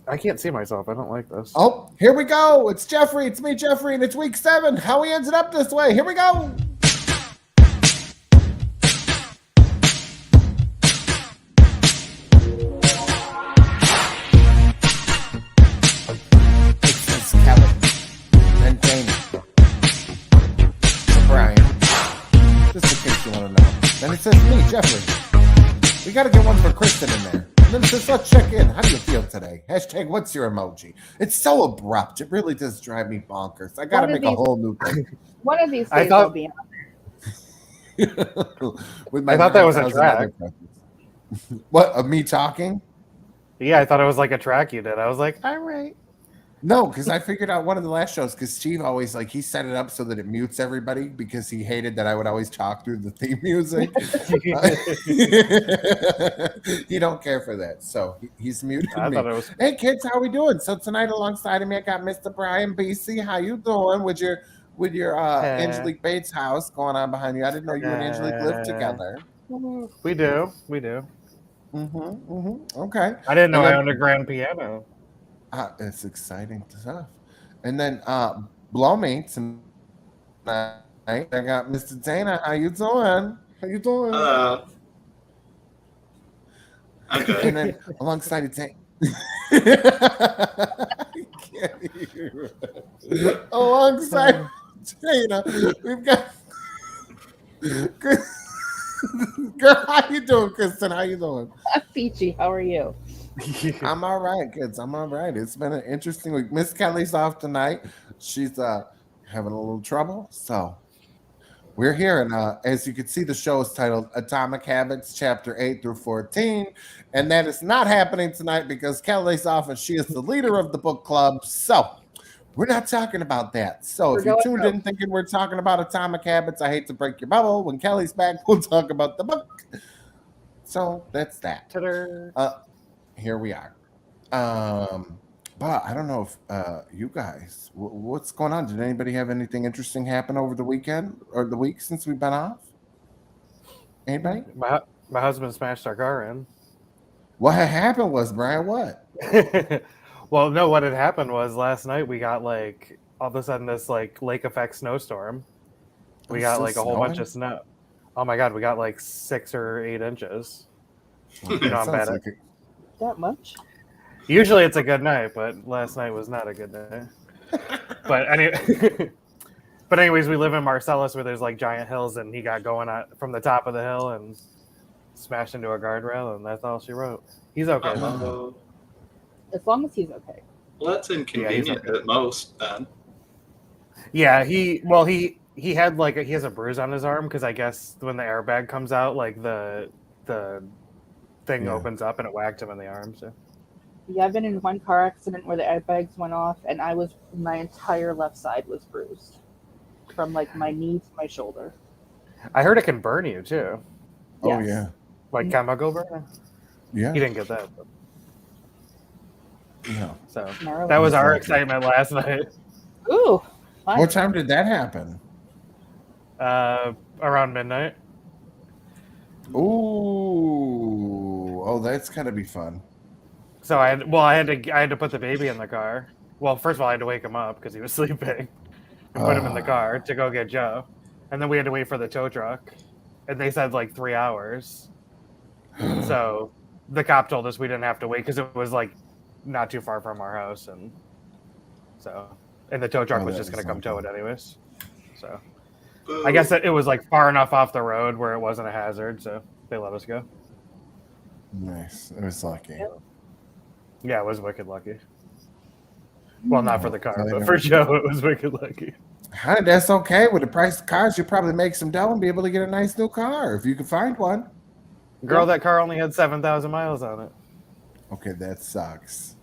I can't see myself. I don't like this. Oh, here we go. It's Jeffrey. It's me, Jeffrey, and it's week 7. How we ended up this way. Here we go. It's Kelly. And Dana. Brian. Just in case you want to know. Then it says me, Jeffrey. We got to get one for Kristen in there. And then it says, let's check in. How do you feel today? Hashtag, what's your emoji? It's so abrupt. It really does drive me bonkers. I got to make a whole new thing. One of these days I'll be on With my I thought that was a 9,000 track. other questions. What, of me talking? Yeah, I thought it was like a track you did. I was like, all right. No, because I figured out one of the last shows, because Steve always, he set it up so that it mutes everybody because he hated that I would always talk through the theme music. He don't care for that, so he's muted me. Hey, kids, how we doing? So tonight alongside of me, I got Mr. Brian BC. How you doing with your Angelique Bates house going on behind you? I didn't know you and Angelique lived together. We do. Okay. I didn't know I owned a grand piano. It's exciting stuff. And then blow me tonight. I got Mr. Dana. How you doing? I'm good. And then alongside of Dana. Alongside Dana, we've got Girl, how you doing, Kristen? How you doing? I'm peachy. How are you? I'm all right, kids. I'm all right. It's been an interesting week. Miss Kelly's off tonight. She's having a little trouble, so we're here. And as you can see, the show is titled Atomic Habits, Chapter 8 through 14. And that is not happening tonight because Kelly's off and she is the leader of the book club. So we're not talking about that. So if you tuned in thinking we're talking about Atomic Habits, I hate to break your bubble. When Kelly's back, we'll talk about the book. So that's that. Here we are. But I don't know if you guys, what's going on? Did anybody have anything interesting happen over the weekend or the week since we've been off? Anybody? My husband smashed our car in. What had happened was, Brian, what? Well, no, what had happened was last night we got all of a sudden this lake effect snowstorm. We got a whole bunch of snow. Oh my God, we got 6 or 8 inches. You know, I'm bad at it. That much? Usually it's a good night, but last night was not a good night. But anyways, we live in Marcellus where there's giant hills, and he got going from the top of the hill and smashed into a guardrail, and that's all she wrote. He's okay though. As long as he's okay. Well, that's inconvenient at most, then. Yeah, he had he has a bruise on his arm because I guess when the airbag comes out, the thing opens up and it whacked him in the arm. So. Yeah, I've been in one car accident where the airbags went off, and my entire left side was bruised from my knee to my shoulder. I heard it can burn you too. Oh yeah, chemical burn. Yeah, he didn't get that. But... No. So that was our excitement last night. Ooh. Fun. What time did that happen? Around midnight. Ooh. Oh, that's gotta be fun. So I had to put the baby in the car. Well, first of all, I had to wake him up because he was sleeping and put him in the car to go get Joe. And then we had to wait for the tow truck. And they said 3 hours. So the cop told us we didn't have to wait because it was not too far from our house. And the tow truck was just going to come tow it anyways. So I guess it was far enough off the road where it wasn't a hazard. So they let us go. Nice. It was lucky. Yeah, it was wicked lucky. Well, not for the car, but for Joe, it was wicked lucky. Honey, that's okay. With the price of cars, you probably make some dough and be able to get a nice new car if you can find one. Girl, that car only had 7,000 miles on it. Okay, that sucks.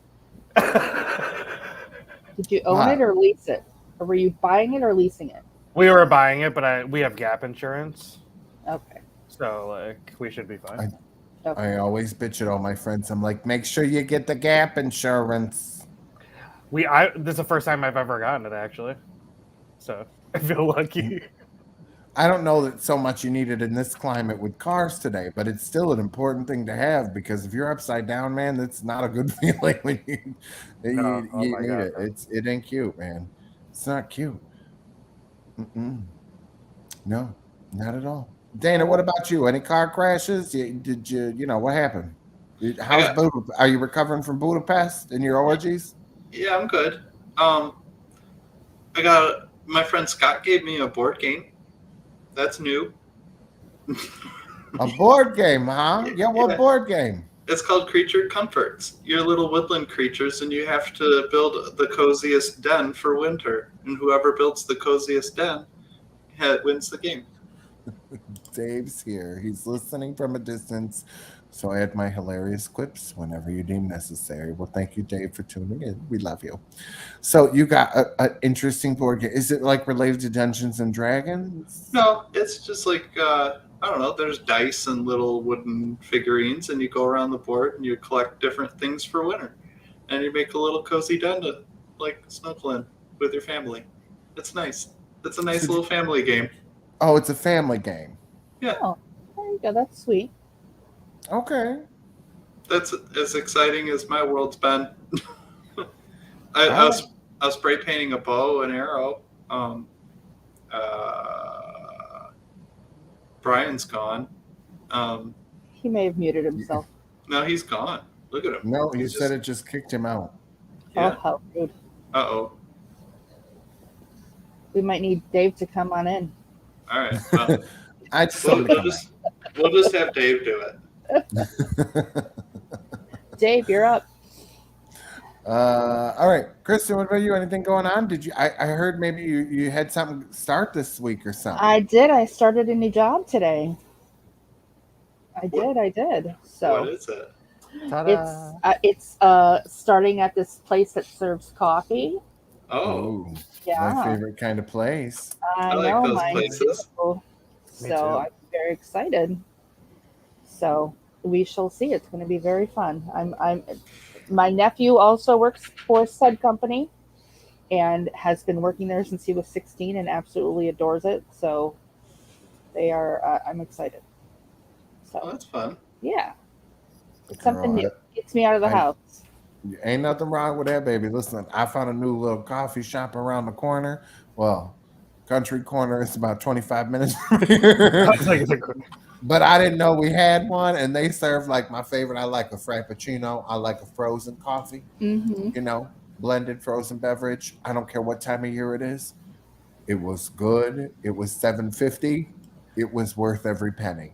Did you own it or lease it? Or were you buying it or leasing it? We were buying it, but we have gap insurance. Okay. So, we should be fine. I always bitch at all my friends. I'm like, make sure you get the gap insurance. This is the first time I've ever gotten it, actually. So I feel lucky. I don't know that so much you need it in this climate with cars today, but it's still an important thing to have because if you're upside down, man, that's not a good feeling when No, oh you my need God, it. no. It ain't cute, man. It's not cute. No, not at all. Dana, what about you? Any car crashes? Did you know what happened? I How's got Budapest? Are you recovering from Budapest and your orgies? yeah, I'm good. I got my friend Scott gave me a board game. That's new. A board game, huh? Yeah, what Yeah, board game? it's called Creature Comforts. You're little woodland creatures, and you have to build the coziest den for winter. And whoever builds the coziest den wins the game. Dave's here. He's listening from a distance. So I add my hilarious quips whenever you deem necessary. Well, thank you, Dave, for tuning in. We love you. So you got an interesting board game. Is it like related to Dungeons and Dragons? No, it's just like I don't know. There's dice and little wooden figurines, and you go around the board and you collect different things for winter, and you make a little cozy den to like snuggle in with your family. It's nice. It's a nice So- little family game. Oh, it's a family game. Yeah, Oh, there you go. That's sweet. Okay. that's as exciting as my world's been. I was spray painting a bow and arrow. Brian's gone. He may have muted himself. No, he's gone. Look at him. No, he He's said it just kicked him out. Yeah. Oh, how rude. Uh-oh. We might need Dave to come on in. All right. Well, I just we'll, told him we'll just have Dave do it. Dave, you're up. All right, Kristen, what about you? Anything going on? Did you? I heard maybe you had something start this week or something. I did. I started a new job today. I did. So What is it? it's starting at this place that serves coffee. Oh, my Yeah, favorite kind of place. I like know those mine places. too. Me So too. I'm very excited. So we shall see. It's going to be very fun. My nephew also works for said company and has been working there since he was 16 and absolutely adores it. So they are. I'm excited. well, So that's fun. yeah, it's something Girl, new. Gets me out of the I- house. Ain't nothing wrong with that, baby. Listen, I found a new little coffee shop around the corner. Well, country corner is about 25 minutes from here. But I didn't know we had one, and they serve like my favorite. I like a frappuccino. I like a frozen coffee. Mm-hmm. You know, blended frozen beverage. I don't care what time of year it is. It was good. It was $7.50. It was worth every penny.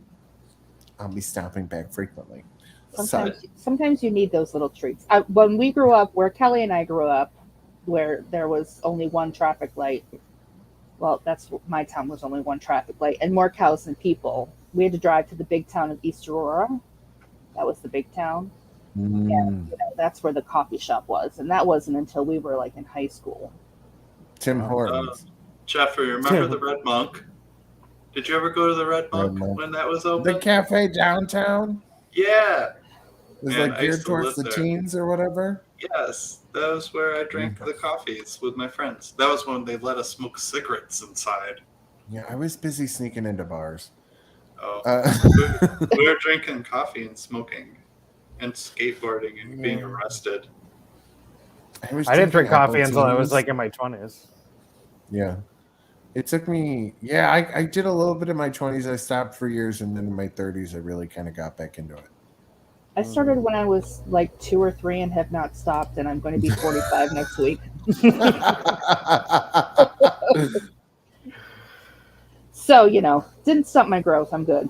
I'll be stopping back frequently. Sometimes you need those little treats. When we grew up, where Kelly and I grew up, where there was only one traffic light. Well, my town was only one traffic light, and more cows than people. We had to drive to the big town of East Aurora. That was the big town. And that's where the coffee shop was, and that wasn't until we were like in high school. Tim Hortons. Jeffrey, remember the Red Monk? Did you ever go to the Red Monk Monk. when that was open? The cafe downtown Yeah. was Man, like I used geared to towards live the there. teens or whatever. Yes, that was where I drank the coffees with my friends. That was when they let us smoke cigarettes inside. Yeah, I was busy sneaking into bars. Oh, Uh, we were drinking coffee and smoking and skateboarding and being arrested. I didn't drink coffee until I was appletini. like in my 20s. Yeah. It took me, I did a little bit in my 20s. I stopped for years, and then in my 30s, I really kind of got back into it. I started when I was like 2 or 3 and have not stopped, and I'm going to be 45 next week. So didn't stop my growth. I'm good.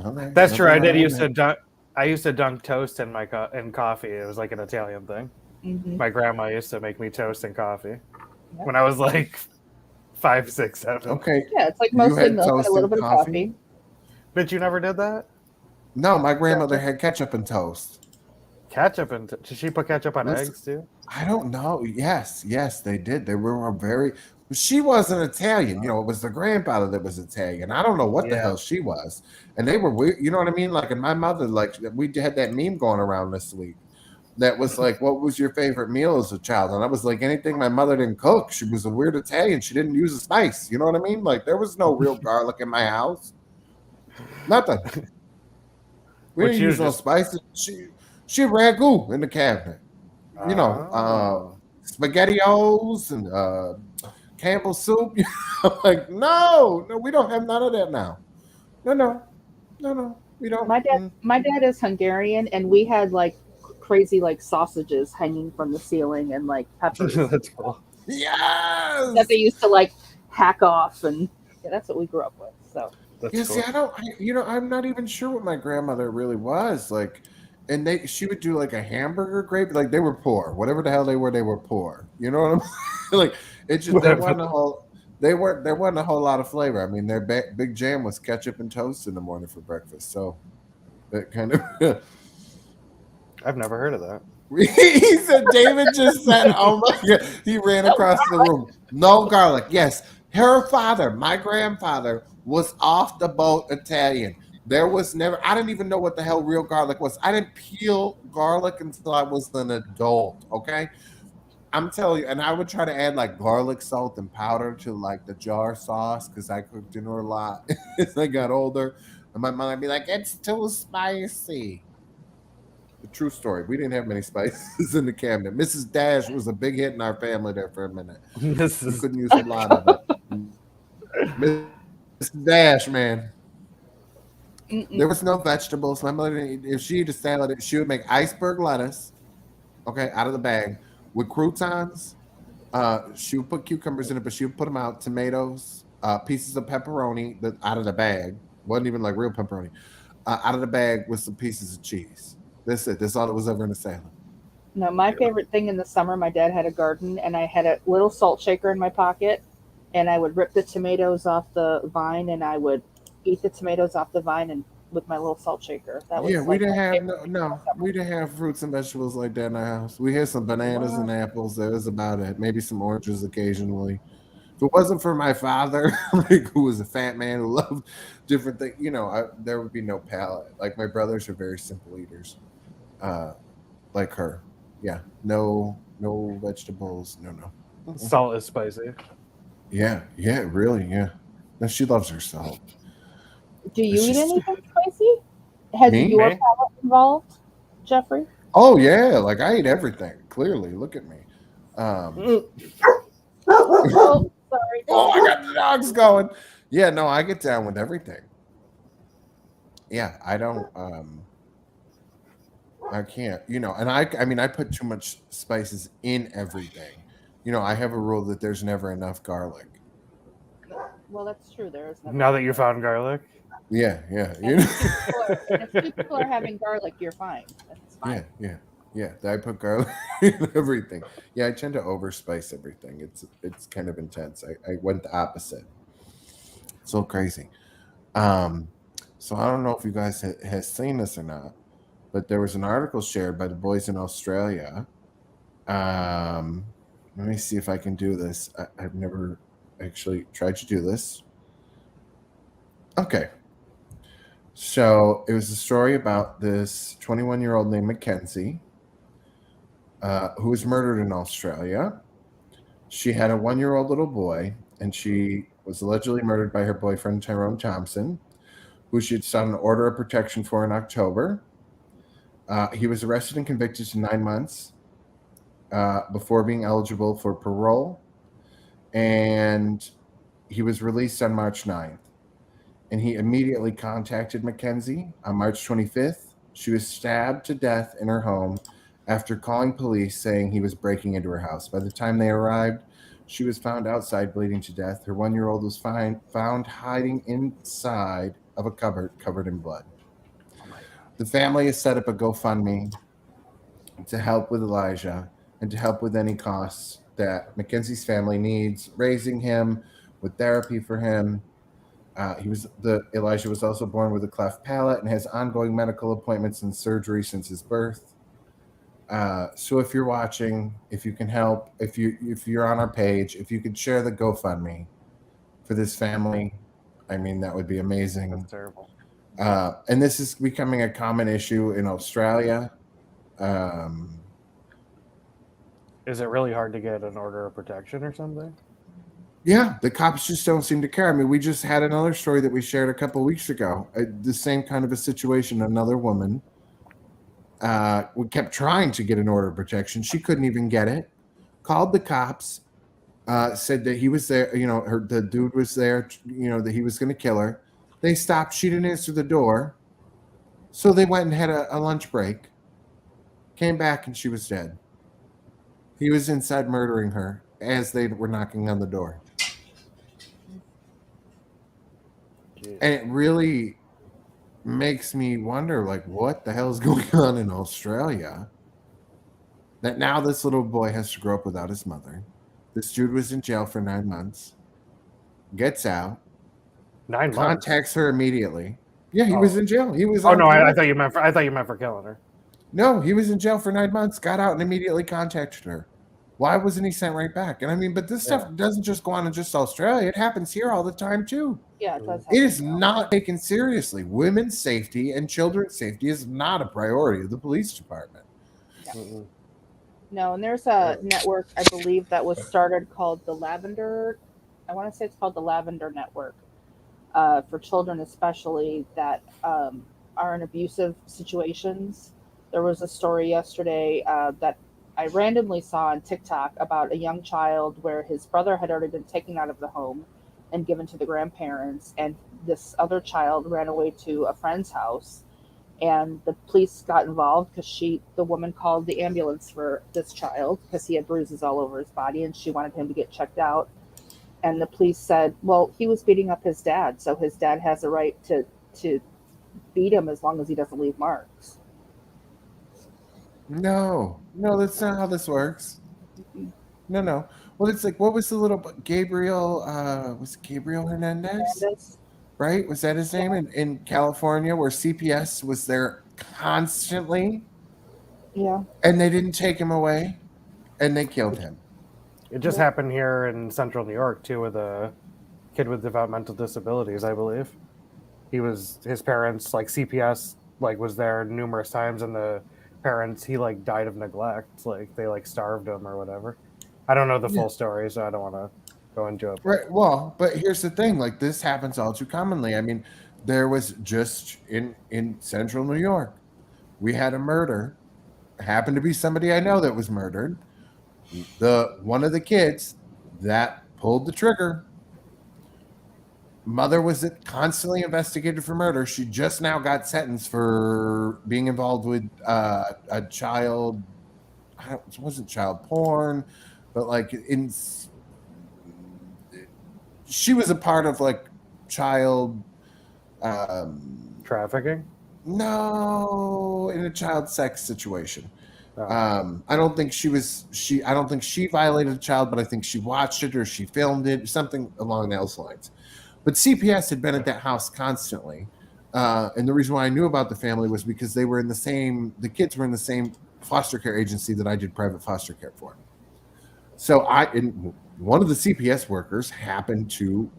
Okay, That's true. I nothing did wrong used with to it. dunk. I used to dunk toast in my in coffee. It was like an Italian thing. Mm-hmm. My grandma used to make me toast and coffee Yep. when I was like 5, 6, 7. Okay. Yeah, it's like You mostly had milk and toast a little and bit of coffee? coffee. But you never did that? No, my grandmother had ketchup and toast. Ketchup and did she put ketchup on Listen- eggs too? I don't know. Yes, they did. They were very. She wasn't Italian. It was the grandfather that was Italian. I don't know what the Yeah. hell she was. And they were weird. You know what I mean? Like, and my mother, like, we had that meme going around this week that was like, what was your favorite meal as a child? And I was like, anything my mother didn't cook. She was a weird Italian. She didn't use a spice. You know what I mean? Like there was no real garlic in my house. Nothing. We Which didn't you use no just spices. She had ragu in the cabinet. You know, oh. SpaghettiOs and Campbell's soup. Like, no, we don't have none of that now. No, we don't. My dad is Hungarian, and we had like crazy like sausages hanging from the ceiling and like peppers That's cool. Yes. that they used to like hack off, and yeah, that's what we grew up with. So That's Yeah, cool. see, I'm not even sure what my grandmother really was like, and she would do like a hamburger gravy. Like they were poor, whatever the hell they were poor. You know what I'm like? It just there wasn't a whole there wasn't a whole lot of flavor. I mean, their big jam was ketchup and toast in the morning for breakfast. So that kind of. I've never heard of that. He said, David just said, oh my God. He ran across the room. No garlic. Yes. Her father, my grandfather, was off the boat Italian. There was never, I didn't even know what the hell real garlic was. I didn't peel garlic until I was an adult. Okay. I'm telling you, and I would try to add like garlic salt and powder to like the jar sauce because I cooked dinner a lot as I got older. And my mom would be like, it's too spicy. The true story. We didn't have many spices in the cabinet. Mrs. Dash was a big hit in our family there for a minute. This We is couldn't use a lot of it. Mrs. Dash, man. There was no vegetables. My mother, if she ate a salad, she would make iceberg lettuce, okay, out of the bag with croutons. She would put cucumbers in it, but she would put them out, tomatoes, pieces of pepperoni out of the bag. Wasn't even like real pepperoni. Out of the bag with some pieces of cheese. That's it. That's all that was ever in the salad. no, my favorite thing in the summer, my dad had a garden, and I had a little salt shaker in my pocket, and I would rip the tomatoes off the vine, and I would eat the tomatoes off the vine and with my little salt shaker. That was Yeah, we like didn't my have favorite thing in no, the summer. we didn't have fruits and vegetables like that in our house. We had some bananas and What? apples. That was about it. Maybe some oranges occasionally. If it wasn't for my father, like, who was a fat man who loved different things, there would be no palate. Like my brothers are very simple eaters, uh, like her. Yeah, no vegetables. No. Mm-mm. salt is spicy. Yeah, really, yeah. No, she loves her salt. Do you It's eat just anything spicy? Has me. your Me? palate involved, Jeffrey? Oh yeah, like I eat everything. Clearly, look at me. Um, Oh, sorry. Oh, I got the dogs going. Yeah, no, I get down with everything. Yeah, I don't I can't, and I mean I put too much spices in everything. I have a rule that there's never enough garlic. Well, that's true. There is never Now that enough you garlic. found garlic. Yeah. And if two people are having garlic, you're fine. That's fine. Yeah. I put garlic in everything. Yeah, I tend to overspice everything. It's kind of intense. I went the opposite. So crazy. Um so I don't know if you guys has seen this or not, but there was an article shared by the boys in Australia. Um, Let me see if I can do this. I've never actually tried to do this. Okay. So it was a story about this 21-year-old named Mackenzie, who was murdered in Australia. She had a 1-year-old little boy, and she was allegedly murdered by her boyfriend, Tyrone Thompson, who she had sought an order of protection for in October. He was arrested and convicted to 9 months before being eligible for parole, and he was released on March 9th. And he immediately contacted Mackenzie on March 25th. She was stabbed to death in her home after calling police saying he was breaking into her house. By the time they arrived, she was found outside bleeding to death. Her 1-year-old was found hiding inside of a cupboard covered in blood. The family has set up a GoFundMe to help with Elijah and to help with any costs that Mackenzie's family needs, raising him, with therapy for him. Elijah was also born with a cleft palate and has ongoing medical appointments and surgery since his birth. So if you're watching, if you can help, if you're on our page, if you could share the GoFundMe for this family, I mean that would be amazing. That's terrible. And this is becoming a common issue in Australia. Is it really hard to get an order of protection or something? Yeah, the cops just don't seem to care. I mean, we just had another story that we shared a couple of weeks ago. The same kind of a situation. Another woman we kept trying to get an order of protection. She couldn't even get it. Called the cops. Said that he was there. You know, the dude was there. You know, that he was going to kill her. They stopped. She didn't answer the door. So they went and had a lunch break. Came back and she was dead. He was inside murdering her as they were knocking on the door. Jeez. And it really makes me wonder, like, what the hell is going on in Australia? That now this little boy has to grow up without his mother. This dude was in jail for 9 months. Gets out. 9 months. Contacts her immediately. Yeah, he Oh. was in jail. He was. Oh on no, I parole. thought you meant for killing her. No, he was in jail for 9 months. Got out and immediately contacted her. Why wasn't he sent right back? And I mean, but this stuff doesn't just go on in just Australia. It happens here all the time too. Yeah, it does. It is not taken seriously. Women's safety and children's safety is not a priority of the police department. Mm-mm. No, and there's a network, I believe, that was started called the Lavender. I want to say it's called the Lavender Network, for children especially that are in abusive situations. There was a story yesterday that I randomly saw on TikTok about a young child where his brother had already been taken out of the home and given to the grandparents, and this other child ran away to a friend's house, and the police got involved because the woman called the ambulance for this child because he had bruises all over his body and she wanted him to get checked out. And the police said, well, he was beating up his dad, so his dad has a right to beat him as long as he doesn't leave marks. No, that's not how this works. No. Well, it's like, what was the little Gabriel? Was it Gabriel Hernandez? Right? Was that his name in California, where CPS was there constantly? Yeah. And they didn't take him away, and they killed him. It just happened here in central New York too, with a kid with developmental disabilities, I believe. His parents, like CPS, like was there numerous times, and the parents, he like died of neglect, like they like starved him or whatever. I don't know the full story, so I don't want to go into it. Right. Well, but here's the thing: like this happens all too commonly. I mean, there was just in central New York, we had a murder. Happened to be somebody I know that was murdered. One of the kids that pulled the trigger. Mother was constantly investigated for murder. She just now got sentenced for being involved with a child. It wasn't child porn, but like she was a part of like child Trafficking? No, in a child sex situation. Oh. I don't think I don't think she violated a child, but I think she watched it or she filmed it, something along those lines. But CPS had been at that house constantly. And the reason why I knew about the family was because the kids were in the same foster care agency that I did private foster care for. So one of the CPS workers happened to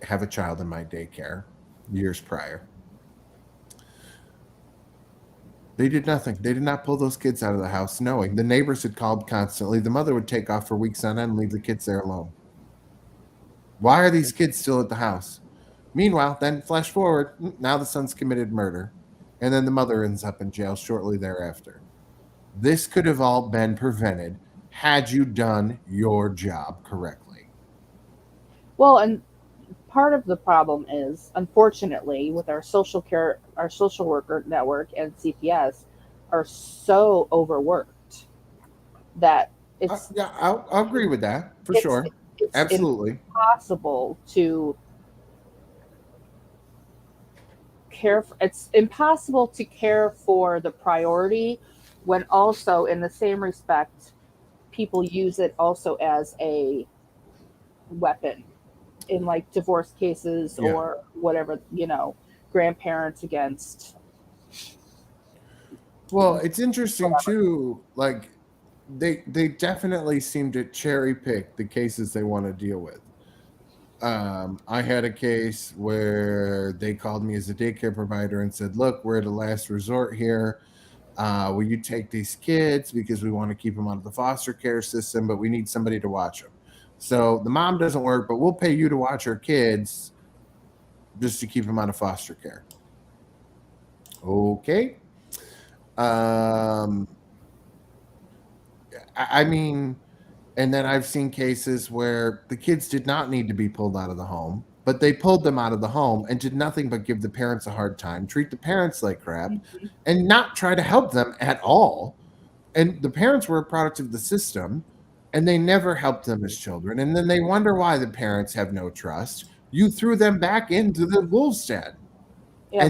have a child in my daycare years prior. They did nothing. They did not pull those kids out of the house, knowing the neighbors had called constantly. The mother would take off for weeks on end and leave the kids there alone. Why are these kids still at the house? Meanwhile, then flash forward, now the son's committed murder, and then the mother ends up in jail shortly thereafter. This could have all been prevented had you done your job correctly. Well, and part of the problem is, unfortunately, with our social worker network and CPS are so overworked that it's I'll agree with that for sure. It's absolutely impossible to care for. It's impossible to care for the priority when also, in the same respect, people use it also as a weapon in like divorce cases or whatever, grandparents against. Well, it's interesting too, like they definitely seem to cherry pick the cases they want to deal with. I had a case where they called me as a daycare provider and said, look, we're at a last resort here. Will you take these kids because we want to keep them out of the foster care system, but we need somebody to watch them. So the mom doesn't work, but we'll pay you to watch her kids just to keep them out of foster care. Okay. I mean, and then I've seen cases where the kids did not need to be pulled out of the home, but they pulled them out of the home and did nothing but give the parents a hard time, treat the parents like crap, and not try to help them at all. And the parents were a product of the system, and they never helped them as children. And then they wonder why the parents have no trust. You threw them back into the wolf's den. Yeah,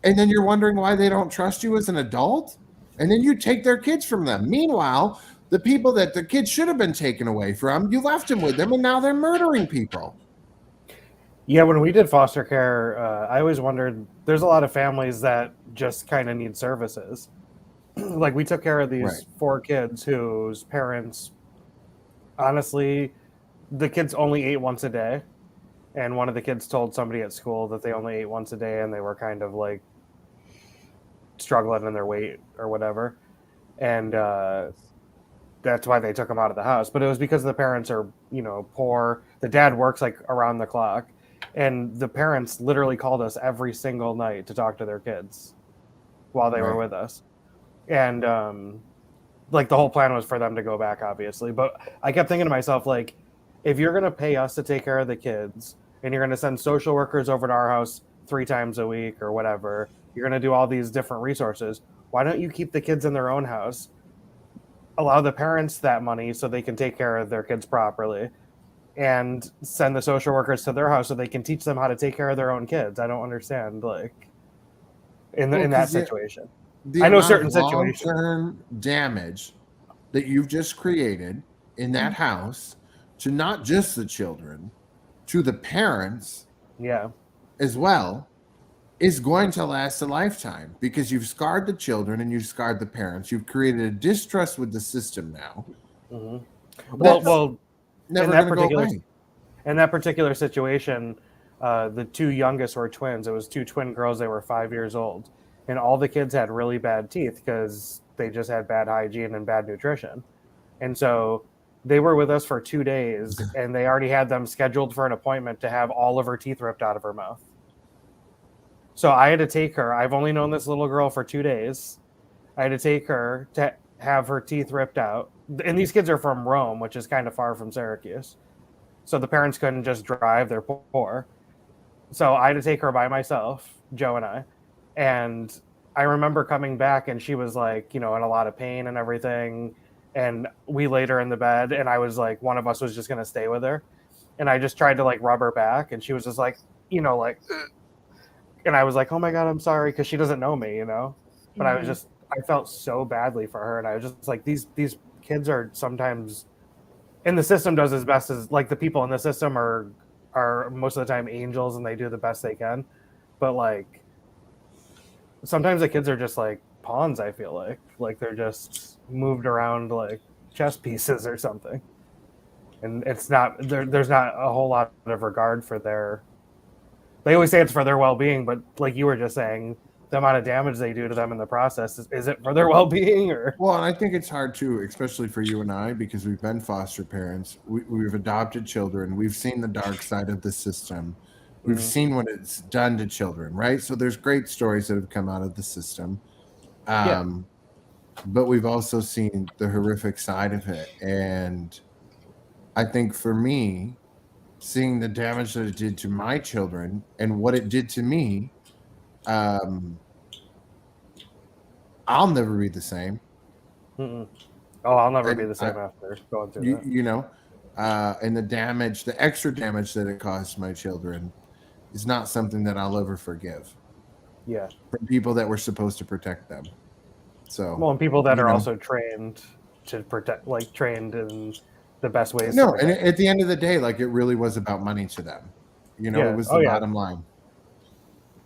And then you're wondering why they don't trust you as an adult, and then you take their kids from them. Meanwhile, the people that the kids should have been taken away from, you left them with them, and now they're murdering people. Yeah, when we did foster care, I always wondered, there's a lot of families that just kind of need services. Like, we took care of these Right. 4 kids whose parents, honestly, the kids only ate once a day. And one of the kids told somebody at school that they only ate once a day, and they were kind of like struggling in their weight or whatever. And that's why they took them out of the house. But it was because the parents are, poor. The dad works like around the clock. And the parents literally called us every single night to talk to their kids while they were with us. And like, the whole plan was for them to go back, obviously. But I kept thinking to myself, like, if you're going to pay us to take care of the kids, and you're going to send social workers over to our house 3 times a week or whatever, you're going to do all these different resources, why don't you keep the kids in their own house, allow the parents that money so they can take care of their kids properly, and send the social workers to their house so they can teach them how to take care of their own kids? I don't understand, like, in that situation. I know certain situations. Long-term damage that you've just created in that house, to not just the children, to the parents, as well, is going to last a lifetime, because you've scarred the children and you've scarred the parents. You've created a distrust with the system now. Mm-hmm. Well, never going to go away. In that particular situation, the 2 youngest were twins. It was 2 twin girls. They were 5 years old, and all the kids had really bad teeth because they just had bad hygiene and bad nutrition. And so they were with us for 2 days, and they already had them scheduled for an appointment to have all of her teeth ripped out of her mouth. So I had to take her. I've only known this little girl for 2 days. I had to take her to have her teeth ripped out. And these kids are from Rome, which is kind of far from Syracuse. So the parents couldn't just drive. They're poor. So I had to take her by myself, Joe and I. And I remember coming back, and she was like, in a lot of pain and everything. And we laid her in the bed, and I was like, one of us was just going to stay with her. And I just tried to like rub her back, and she was just like, like, and I was like, oh my God, I'm sorry. 'Cause she doesn't know me, but I felt so badly for her. And I was just like, these kids are sometimes, and the system does as best as, like, the people in the system are most of the time angels, and they do the best they can. But like, sometimes the kids are just like pawns. I feel like they're just moved around like chess pieces or something, and it's not there's not a whole lot of regard for their. They always say it's for their well-being, but like you were just saying, the amount of damage they do to them in the process, is it for their well-being? Or well, and I think it's hard too, especially for you and I, because we've been foster parents, we've adopted children, we've seen the dark side of the system. We've seen what it's done to children, right? So there's great stories that have come out of the system. But we've also seen the horrific side of it. And I think for me, seeing the damage that it did to my children and what it did to me, I'll never be the same. Oh, I'll never be the same after going through that. And the extra damage that it caused my children is not something that I'll ever forgive. Yeah. From people that were supposed to protect them. So, well, and people that are also trained to protect, like trained in the best ways. No, and at the end of the day, like, it really was about money to them. It was the bottom line.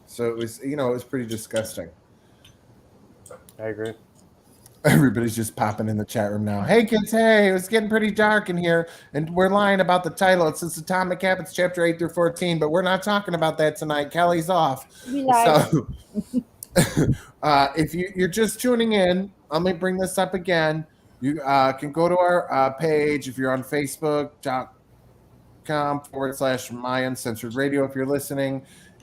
So it was, it was pretty disgusting. I agree. Everybody's just popping in the chat room now. Hey, kids, hey, it was getting pretty dark in here, and we're lying about the title. It says Atomic Habits, chapter 8 through 14, but we're not talking about that tonight. Kelly's off. We lied. So If you're just tuning in, let me bring this up again. You can go to our page if you're on Facebook.com/My Uncensored Radio if you're listening.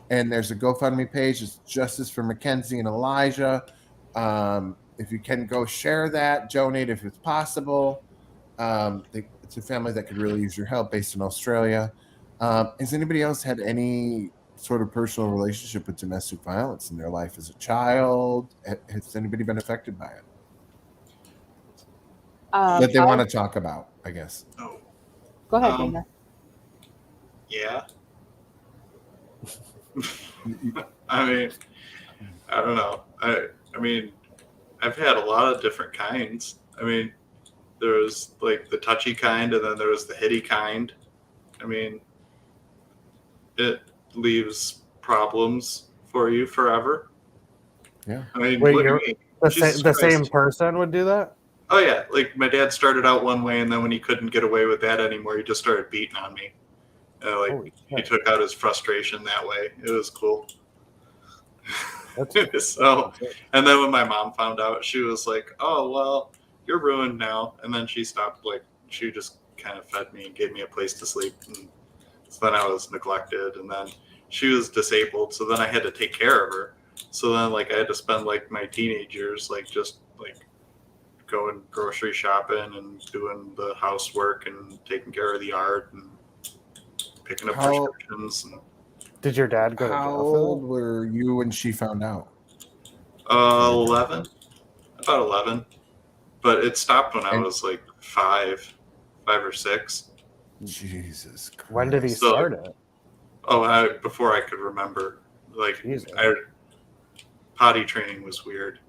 And there's a GoFundMe page. It's Justice for Mackenzie and Elijah. If you can go share that, donate if it's possible. It's a family that could really use your help based in Australia. Has anybody else had any sort of personal relationship with domestic violence in their life as a child? Has anybody been affected by it that they want to talk about, I guess? Oh, Go ahead, Dana. yeah. I mean, I don't know. I mean, I've had a lot of different kinds. I mean, there was like the touchy kind, and then there was the hitty kind. I mean, it leaves problems for you forever. Yeah. I mean, Wait, look at me. the Jesus same Christ. person would do that? Oh yeah, like my dad started out one way, and then when he couldn't get away with that anymore, he just started beating on me. Holy He shit. took out his frustration that way. It was cool. That's So, and then when my mom found out, she was like, "Oh well, you're ruined now." And then she stopped. Like she just kind of fed me and gave me a place to sleep. And so then I was neglected, and then she was disabled. So then I had to take care of her. So then like I had to spend like my teenage years like just like going grocery shopping and doing the housework and taking care of the yard and picking up prescriptions. And, Did your dad go to How jail old for were you when she found out? 11, about 11, but it stopped when I And- was like five or six. Jesus Christ. that? When did he So- start it? Oh, before I could remember. Like Jesus. potty training was weird.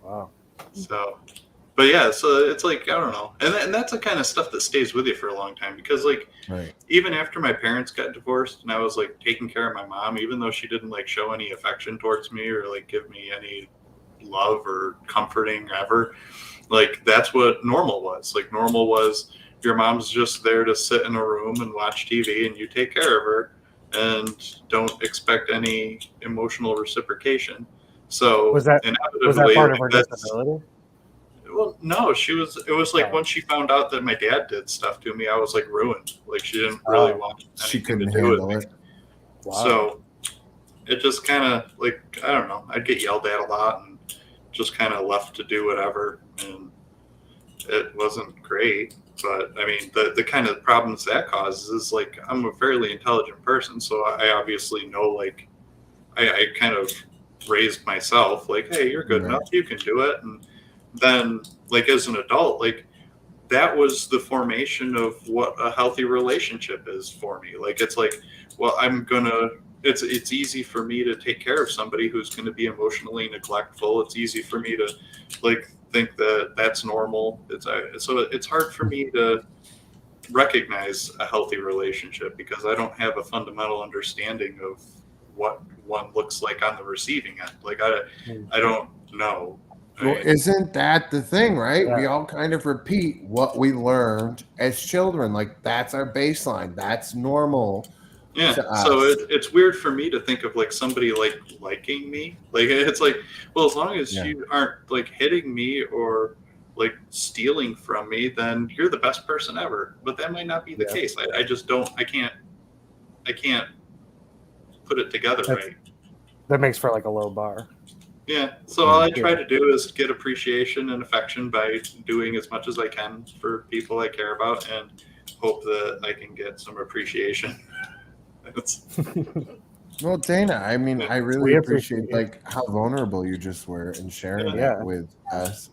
Wow. So, but yeah, so it's like, I don't know. And that's the kind of stuff that stays with you for a long time because like, Right. even after my parents got divorced and I was like taking care of my mom, even though she didn't like show any affection towards me or like give me any love or comforting ever, like that's what normal was. Like normal was your mom's just there to sit in a room and watch TV and you take care of her and don't expect any emotional reciprocation. So Was that inevitably, part of like, her that's- disability? well, no, it was like Oh. when she found out that my dad did stuff to me, I was like ruined. Like she didn't really Oh. want She anything to couldn't do with handle me. it. Wow. So it just kind of like, I don't know, I'd get yelled at a lot and just kind of left to do whatever. And it wasn't great. But I mean, the kind of problems that causes is like, I'm a fairly intelligent person. So I obviously know, like, I kind of raised myself like, hey, you're good Right. enough, you can do it. And then like as an adult, like that was the formation of what a healthy relationship is for me. Like it's like, well, it's easy for me to take care of somebody who's going to be emotionally neglectful. It's easy for me to like think that that's normal. So it's hard for me to recognize a healthy relationship because I don't have a fundamental understanding of what one looks like on the receiving end. Like I don't know. Well, isn't that the thing, right? We Yeah. all kind of repeat what we learned as children. Like that's our baseline. That's normal. Yeah, to so us. it's weird for me to think of like somebody like liking me. Like it's like, well, as long as Yeah. you aren't like hitting me or like stealing from me, then you're the best person ever. But that might not be the Yeah. case. I just don't. I can't put it together That's- right. That makes for like a low bar. Yeah. So all I try Yeah. to do is get appreciation and affection by doing as much as I can for people I care about, and hope that I can get some appreciation. It's, Well, Dana, I mean, I really We appreciate appreciate like how vulnerable you just were in sharing Yeah. that with us,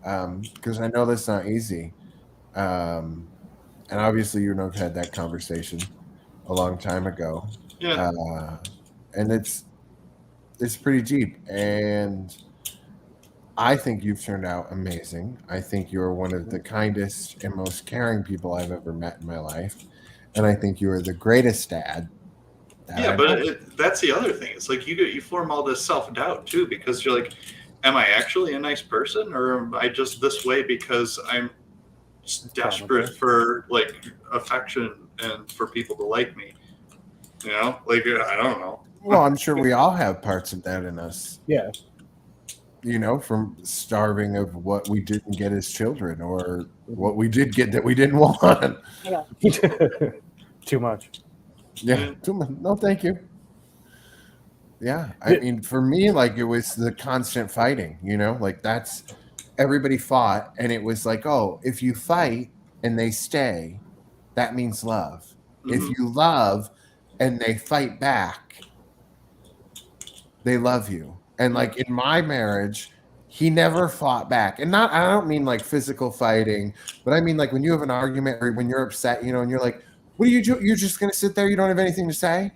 because I know that's not easy, and obviously you and I've had that conversation a long time ago, yeah. and it's pretty deep, and I think you've turned out amazing. I think you're one of the kindest and most caring people I've ever met in my life, and I think you are the greatest dad. that Yeah, I've but ever- that's the other thing. It's like you form all this self-doubt too, because you're like, am I actually a nice person, or am I just this way because I'm desperate for like affection and for people to like me? You know, like I don't know. Well, I'm sure we all have parts of that in us. Yeah. You know, from starving of what we didn't get as children, or what we did get that we didn't want. Yeah. Too much. Yeah, too much. No, thank you. Yeah, I mean, for me, like, it was the constant fighting. You know, like, that's everybody fought, and it was like, oh, if you fight and they stay, that means love. If you love and they fight back, they love you. And like in my marriage, he never fought back. And not, I don't mean like physical fighting, but I mean like when you have an argument or when you're upset, you know, and you're like, what do you do? You're just going to sit there. You don't have anything to say.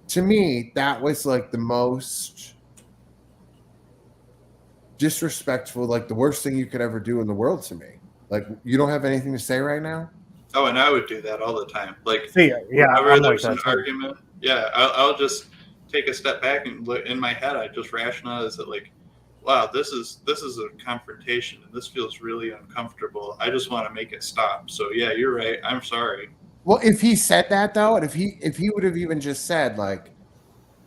To me, that was like the most disrespectful, like the worst thing you could ever do in the world to me. Like, you don't have anything to say right now? Oh, and I would do that all the time. Like, See, yeah, whenever I'm like there's an that too. argument, yeah, I'll just take a step back and look in my head. I just rationalize it like, wow, this is a confrontation, and this feels really uncomfortable. I just want to make it stop. So yeah, you're right. I'm sorry. Well, if he said that though, and if he would have even just said like,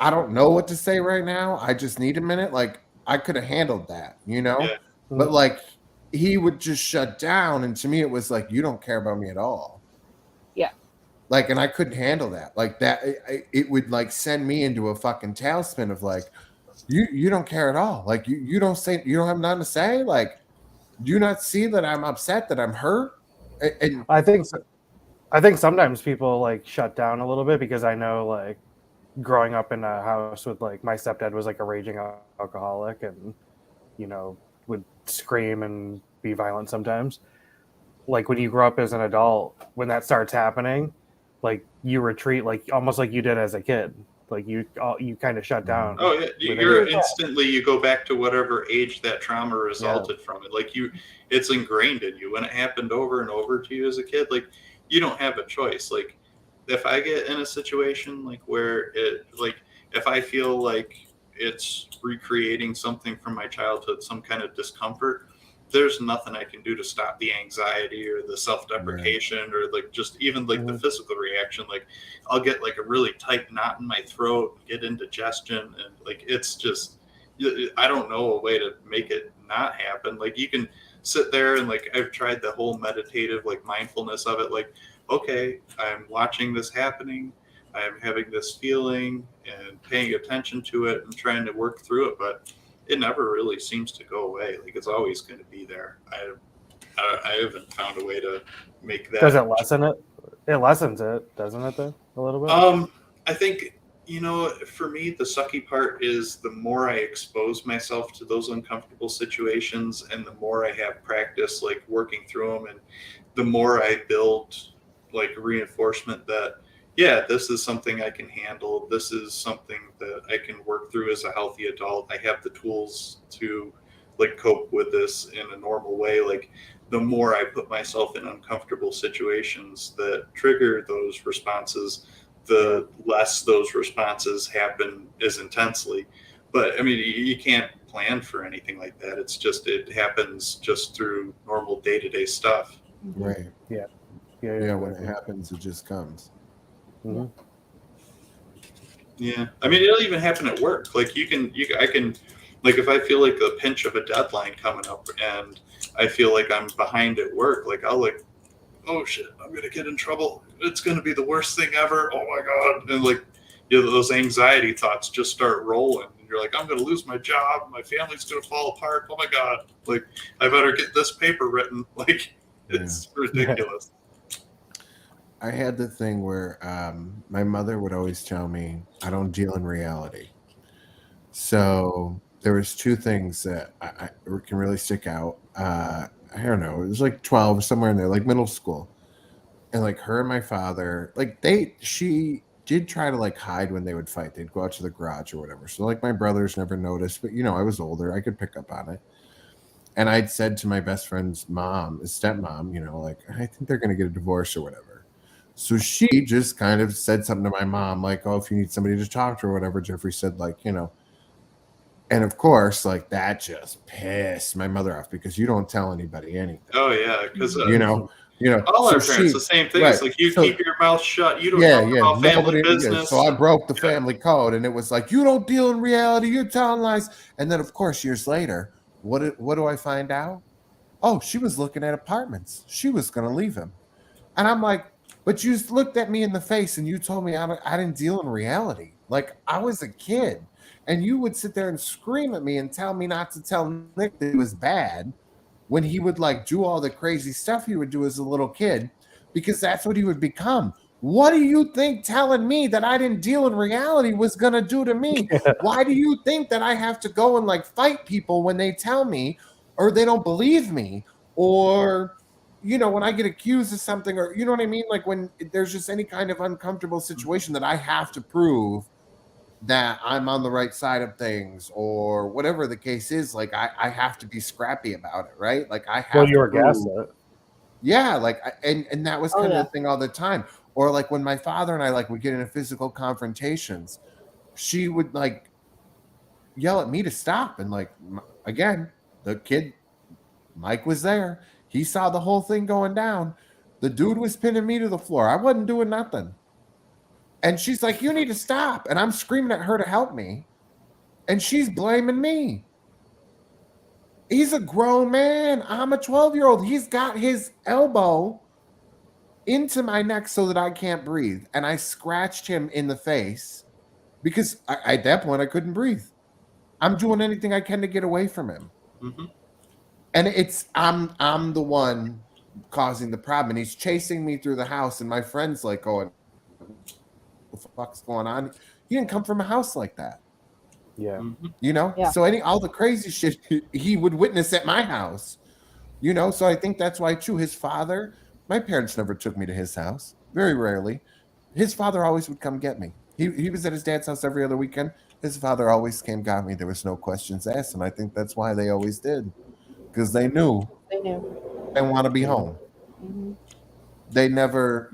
I don't know what to say right now, I just need a minute, like I could have handled that, you know? Yeah. But like he would just shut down, and to me it was like, you don't care about me at all. Yeah. Like, and I couldn't handle that. Like that, it would like send me into a fucking tailspin of like, you don't care at all. Like you don't say, you don't have nothing to say. Like, do you not see that I'm upset, that I'm hurt? And I think sometimes people like shut down a little bit because I know like growing up in a house with like my stepdad was like a raging alcoholic and you know would scream and be violent sometimes. Like when you grow up as an adult, when that starts happening, like you retreat like almost like you did as a kid. Like you kind of shut down. Oh yeah, you're instantly, you go back to whatever age that trauma resulted from it. Like it's ingrained in you. When it happened over and over to you as a kid, like you don't have a choice. Like if I get in a situation like where it, like if I feel like it's recreating something from my childhood, some kind of discomfort, there's nothing I can do to stop the anxiety or the self-deprecation or like just even like the physical reaction. Like I'll get like a really tight knot in my throat, get indigestion, and like it's just, I don't know a way to make it not happen. Like you can sit there and like I've tried the whole meditative like mindfulness of it. Like, okay, I'm watching this happening, I'm having this feeling and paying attention to it and trying to work through it, but it never really seems to go away. Like it's always going to be there. I haven't found a way to make that. Does it lessen it? It lessens it, doesn't it? Though a little bit. I think, you know, for me, the sucky part is the more I expose myself to those uncomfortable situations, and the more I have practice, like working through them, and the more I build like reinforcement that, yeah, this is something I can handle. This is something that I can work through as a healthy adult. I have the tools to like cope with this in a normal way. Like the more I put myself in uncomfortable situations that trigger those responses, the less those responses happen as intensely. But I mean, you can't plan for anything like that. It's just, it happens just through normal day-to-day stuff. right. Yeah. When it happens, it just comes. Mm-hmm. Yeah, I mean, it'll even happen at work. Like I can, like if I feel like a pinch of a deadline coming up and I feel like I'm behind at work, like I'll like, oh shit, I'm gonna get in trouble. It's gonna be the worst thing ever. Oh my god! And like, you know, those anxiety thoughts just start rolling. And you're like, I'm gonna lose my job. My family's gonna fall apart. Oh my god! Like, I better get this paper written. Like, it's ridiculous. I had the thing where my mother would always tell me I don't deal in reality. So there was two things that I can really stick out. I don't know. It was like 12, somewhere in there, like middle school. And like her and my father, like she did try to like hide when they would fight. They'd go out to the garage or whatever. So like my brothers never noticed, but you know, I was older. I could pick up on it. And I'd said to my best friend's mom, his stepmom, you know, like, I think they're going to get a divorce or whatever. So she just kind of said something to my mom, like, oh, if you need somebody to talk to or whatever. Jeffrey said, like, you know, and of course, like that just pissed my mother off because you don't tell anybody anything. Oh yeah, because you know, You know, All our so parents, she, the same thing. right. It's like you So, keep your mouth shut. You don't yeah, talk yeah. about family Nobody. Yeah. business. So I broke the Yeah. family code, and it was like, you don't deal in reality. You're telling lies. And then, of course, years later, what do I find out? Oh, she was looking at apartments. She was going to leave him. And I'm like, but you just looked at me in the face and you told me I didn't deal in reality. Like I was a kid. And you would sit there and scream at me and tell me not to tell Nick that he was bad when he would like do all the crazy stuff he would do as a little kid, because that's what he would become. What do you think telling me that I didn't deal in reality was going to do to me? Why do you think that I have to go and like fight people when they tell me or they don't believe me, or when I get accused of something, or you know what I mean? Like when there's just any kind of uncomfortable situation that I have to prove that I'm on the right side of things, or whatever the case is, like I have to be scrappy about it, right? Like I Well, have you to were prove, gaslit. yeah, like and that was Oh kind of yeah. the thing all the time. Or like when my father and I like would get into physical confrontations, she would like yell at me to stop, and like again, the kid Mike was there. He saw the whole thing going down. The dude was pinning me to the floor. I wasn't doing nothing. And she's like, "You need to stop." And I'm screaming at her to help me. And she's blaming me. He's a grown man. I'm a 12-year-old. He's got his elbow into my neck so that I can't breathe. And I scratched him in the face because at that point I couldn't breathe. I'm doing anything I can to get away from him. Mm-hmm. And I'm the one causing the problem. And he's chasing me through the house. And my friend's like going, "What the fuck's going on?" He didn't come from a house like that. Yeah. Mm-hmm. Yeah. So all the crazy shit he would witness at my house, so I think that's why too his father, my parents never took me to his house, very rarely. His father always would come get me. He was at his dad's house every other weekend. His father always came got me. There was no questions asked, and I think that's why they always did, because they knew They knew. I want to be home. Hmm. They never,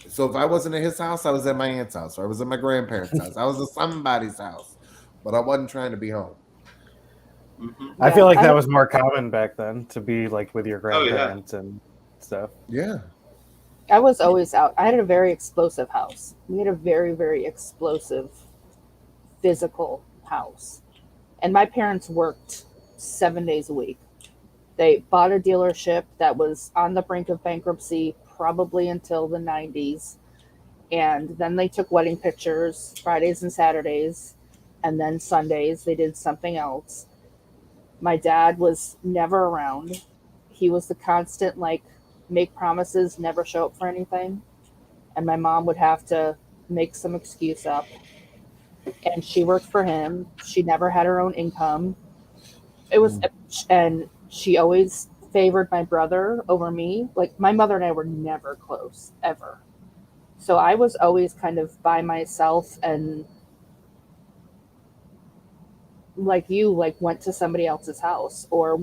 so if I wasn't at his house, I was at my aunt's house, or I was at my grandparents' house. I was at somebody's house, but I wasn't trying to be home. Mm-hmm. I Yeah, feel like I that don't- was more common back then to be like with your Oh, yeah. grandparents and stuff. Yeah. I was always out. I had a very explosive house. We had a very, very explosive physical house. And my parents worked 7 days a week. They bought a dealership that was on the brink of bankruptcy probably until the 90s. And then they took wedding pictures Fridays and Saturdays. And then Sundays, they did something else. My dad was never around. He was the constant, like, make promises, never show up for anything. And my mom would have to make some excuse up. And she worked for him. She never had her own income. It was, and she always favored my brother over me. Like, my mother and I were never close, ever. So I was always kind of by myself, and like you, like went to somebody else's house, or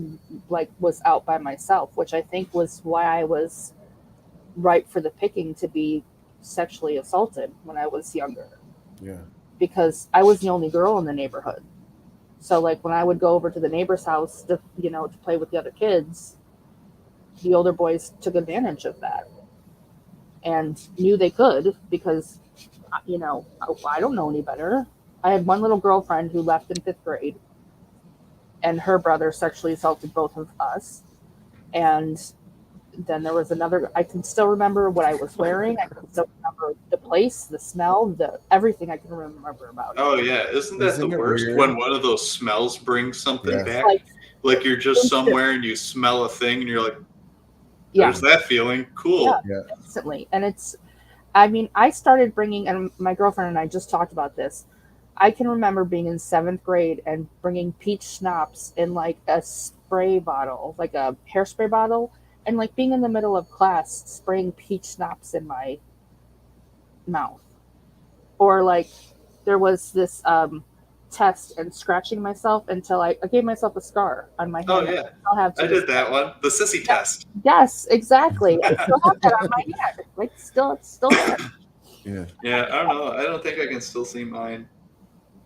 like was out by myself, which I think was why I was ripe for the picking to be sexually assaulted when I was younger, Yeah. because I was the only girl in the neighborhood. So like when I would go over to the neighbor's house to to play with the other kids, the older boys took advantage of that and knew they could, because I don't know any better. I had one little girlfriend who left in 5th grade, and her brother sexually assaulted both of us. And then there was another. I can still remember what I was wearing. I can still remember the place, the smell, the everything I can remember about it. Oh yeah, isn't that Isn't the it worst weird? when one of those smells brings something Yes. back? Like, Like you're just instant. somewhere and you smell a thing and you're like, Yeah, "There's that feeling. Cool." Yeah. Instantly. And I started bringing, and my girlfriend and I just talked about this. I can remember being in 7th grade and bringing peach schnapps in like a spray bottle, like a hairspray bottle, and like being in the middle of class spraying peach schnapps in my mouth. Or like there was this test and scratching myself until I gave myself a scar on my hand. Oh yeah, I'll have to I did that one. The sissy test. Yes, exactly. I still have that on my neck. Like it's still there. Yeah. Yeah, I don't know. I don't think I can still see mine.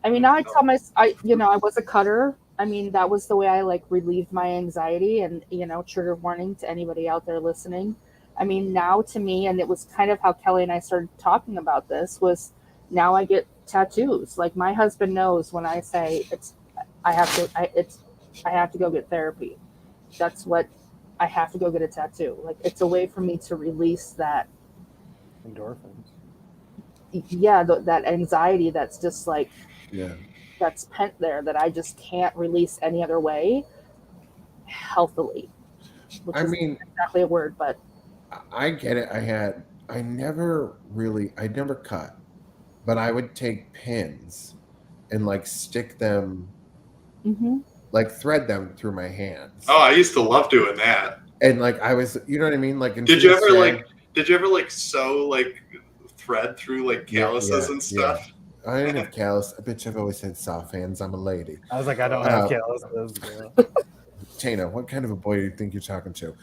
I mean, now I tell I was a cutter, I mean, that was the way I like relieved my anxiety. And, trigger warning to anybody out there listening. I mean, now to me, and it was kind of how Kelly and I started talking about this, was now I get tattoos. Like my husband knows when I say I have to go get therapy. That's what I have to go get a tattoo. Like it's a way for me to release that, Endorphins. that anxiety that's just like, Yeah. that's pent there that I just can't release any other way healthily. Which I is mean, exactly a word, but I get it. I never cut, but I would take pins and like stick them, like thread them through my hands. Oh, I used to love doing that. And like I was, you know what I mean? Like, and Did she you would ever say- like? Did you ever like sew like thread through like calluses and stuff? I didn't have callus. Bitch, I've always had soft hands. I'm a lady. I was like, I don't have calluses. Tana, what kind of a boy do you think you're talking to?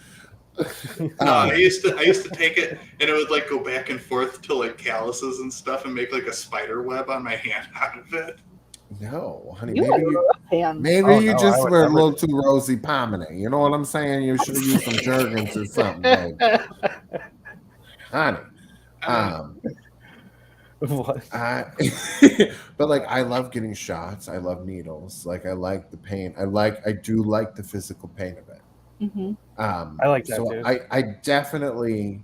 No, I used to take it and it would like go back and forth to like calluses and stuff and make like a spider web on my hand out of it. No, honey. you had rough hands. Maybe Oh, you no, I just would were a never little do too rosy pomade. You know what I'm saying? You should have used some Jergens or something, babe. Honey. What? But like I love getting shots. I love needles. Like I like the pain. I do like the physical pain of it. I like that so too. I definitely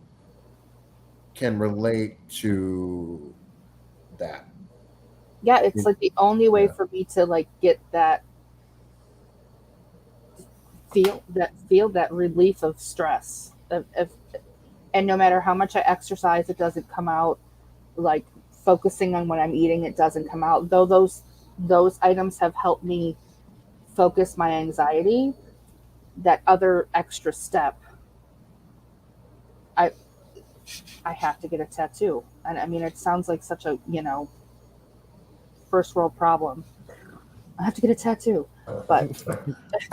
can relate to that. Yeah, it's like the only way for me to like get that feel that relief of stress. And no matter how much I exercise, it doesn't come out. Like focusing on what I'm eating, it doesn't come out. Though those items have helped me focus my anxiety, that other extra step, I have to get a tattoo. And I mean, it sounds like such a first world problem. I have to get a tattoo, but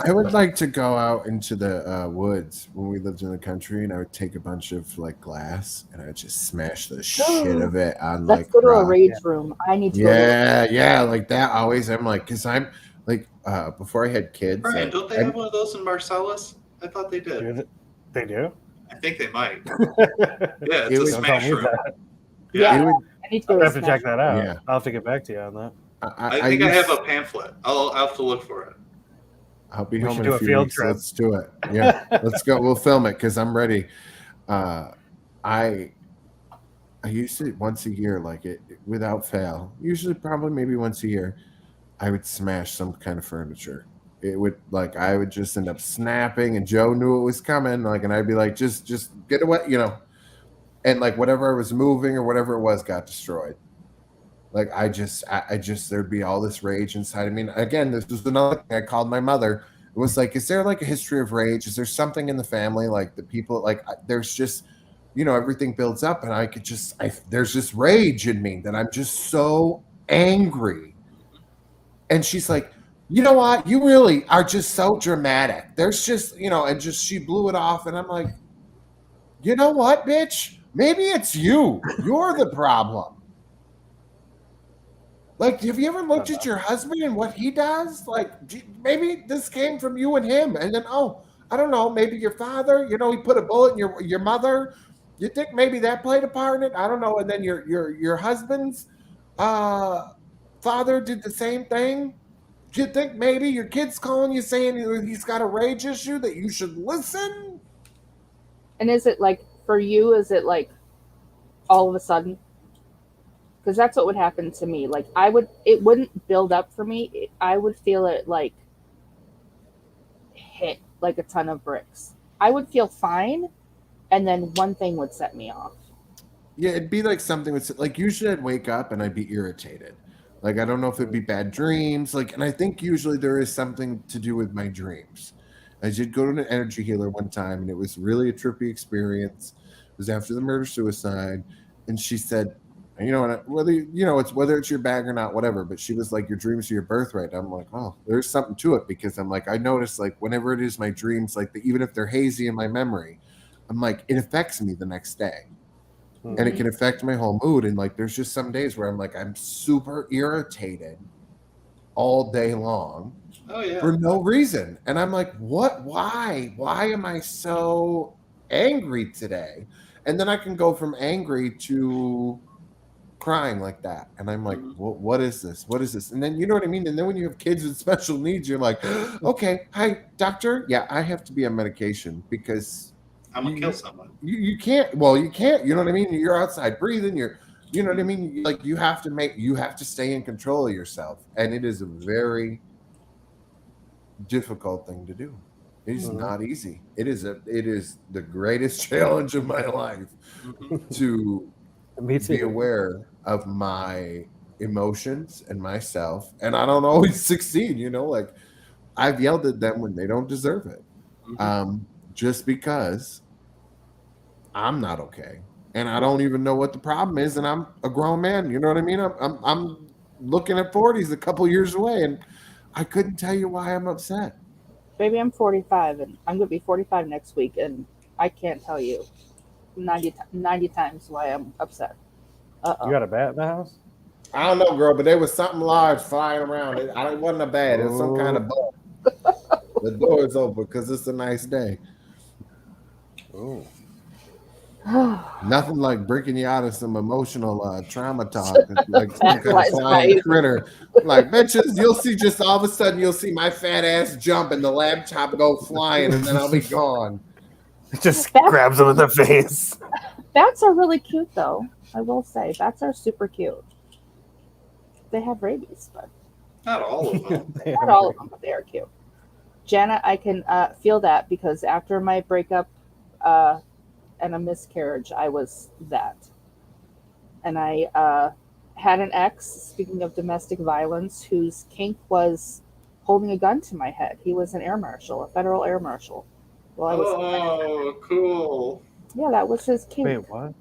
I would like to go out into the woods when we lived in the country, and I would take a bunch of like glass and I would just smash the shit of it on let's like go to a rock. rage room. I need to go to Yeah, like that. Always, I'm like, because I'm like, before I had kids. Brian, don't they have one of those in Marcellus? I thought they did. They do? I think they might. Yeah, it's a Don't tell smash me room. that. Yeah, would, I need to go I'll to have to check that out. Yeah. I'll have to get back to you on that. I think I have a pamphlet. I'll have to look for it. I'll be We home should in do a a few field weeks. trip. Let's do it. Yeah, let's go. We'll film it because I'm ready. I used to once a year, like it without fail. Usually, probably maybe once a year, I would smash some kind of furniture. It would like I would just end up snapping, and Joe knew it was coming. Like, and I'd be like, just get away, and like whatever I was moving or whatever it was got destroyed. Like I just there'd be all this rage inside. I mean, again, this was another thing I called my mother. It was like, is there like a history of rage? Is there something in the family like the people like there's just everything builds up, and I could just there's just rage in me that I'm just so angry. And she's like, you know what? You really are just so dramatic. There's just and just she blew it off, and I'm like, you know what, bitch? Maybe it's you. You're the problem. Like, have you ever looked at your husband and what he does? Like, maybe this came from you and him. And then, I don't know, maybe your father, he put a bullet in your mother. You think maybe that played a part in it? I don't know. And then your husband's father did the same thing. Do you think maybe your kid's calling you saying he's got a rage issue that you should listen? And is it like for you? Is it like all of a sudden? Because that's what would happen to me. Like it wouldn't build up for me. I would feel it like hit like a ton of bricks. I would feel fine, and then one thing would set me off. Yeah, it'd be like something with like usually I'd wake up and I'd be irritated. Like I don't know if it'd be bad dreams. Like, and I think usually there is something to do with my dreams. I did go to an energy healer one time, and it was really a trippy experience. It was after the murder suicide, and she said, whether it's your bag or not, whatever. But she was like, your dreams are your birthright. I'm like, oh, there's something to it, because I'm like, I notice like whenever it is my dreams, like even if they're hazy in my memory, I'm like, it affects me the next day. Mm-hmm. And it can affect my whole mood. And like, there's just some days where I'm like, I'm super irritated all day long. Oh yeah. for no reason. And I'm like, what? Why? Why am I so angry today? And then I can go from angry to crying like that. And I'm like, Mhm. what is this? What is this? And then you know what I mean? And then when you have kids with special needs, you're like, okay, hi, doctor. Yeah, I have to be on medication because I'm gonna kill someone. you can't, well, you can't, you know what I mean? You're outside breathing, you know what I mean? Like you have to stay in control of yourself. And it is a very difficult thing to do. It is Mhm. not easy. It is the greatest challenge of my life Mhm. to Me be too. aware of my emotions and myself. And I don't always succeed, like I've yelled at them when they don't deserve it. Mhm. Just because I'm not okay. And I don't even know what the problem is. And I'm a grown man. You know what I mean? I'm looking at 40s a couple years away, and I couldn't tell you why I'm upset. Baby, I'm 45 and I'm going to be 45 next week, and I can't tell you 90 times why I'm upset. You got a bat in the house? I don't know, girl, but there was something large flying around. It wasn't a bat. It was some kind of bug. The door is open because it's a nice day. Oh. Nothing like breaking you out of some emotional trauma talk, like some kind of That's flying right. critter. Like, bitches, you'll see just all of a sudden, you'll see my fat ass jump and the laptop go flying, and then I'll be gone. Just Bats, grabs him in the face. bats are really cute, though. I will say, bats are super cute. They have rabies, but Not all of them. not all of them, but they are cute. Jana, I can feel that because after my breakup and a miscarriage, I was that. And I had an ex, speaking of domestic violence, whose kink was holding a gun to my head. He was an air marshal, a federal air marshal. Well, I was, Oh, cool. yeah, that was his kink. Wait, what?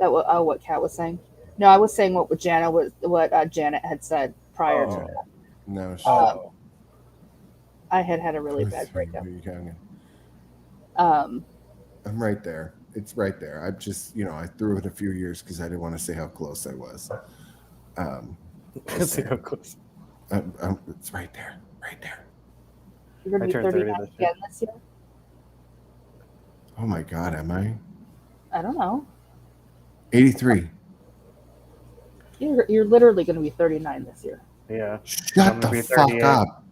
That was what Kat was saying. No, I was saying what Janet had said prior to Oh, that. no. Oh. I had a really bad breakup. I'm right there. It's right there. I just, I threw it a few years because I didn't want to say how close I was. See how close. It's right there. Right there. You're gonna I be turned 30 39 this year. again this year. Oh my God, am I? I don't know. 83. You're literally going to be 39 this year. Yeah. Shut I'm the gonna be fuck 38. up.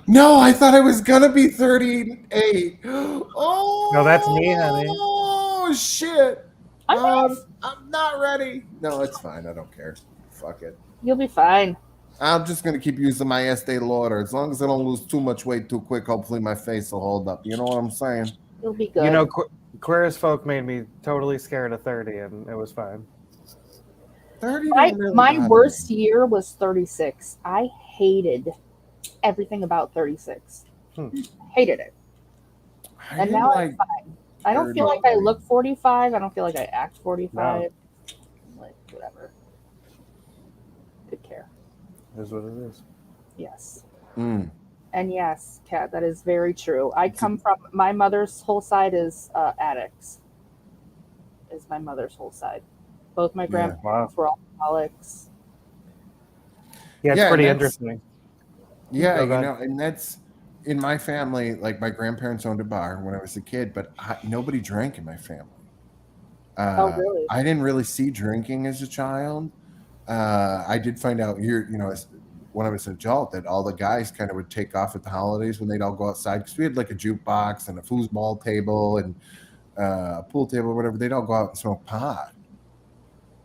No, I thought I was gonna be 38. Oh No, that's me, honey. shit. I'm not ready. No, it's fine. I don't care. Fuck it. You'll be fine. I'm just gonna keep using my Estee Lauder. As long as I don't lose too much weight too quick, hopefully my face will hold up. You know what I'm saying? You'll be good. You know, queer as folk made me totally scared of 30, and it was fine. 30 my don't really my bother worst me. year was 36. I hated everything about 36. Hated it. I And didn't now like I'm fine. I don't feel like I 33. look 45. I don't feel like I act 45. No. Like, whatever. Could care. Is what it is. Yes. Mm. And yes, Kat, that is very true. I come from, my mother's whole side is addicts. Is my mother's whole side. Both my grandparents were alcoholics. Yeah, it's Yeah, pretty and that's- interesting. Yeah, Oh, go ahead. and that's in my family. Like my grandparents owned a bar when I was a kid, but nobody drank in my family. Oh, really? I didn't really see drinking as a child. I did find out here, when I was an adult, that all the guys kind of would take off at the holidays when they'd all go outside because we had like a jukebox and a foosball table and a pool table or whatever. They'd all go out and smoke pot.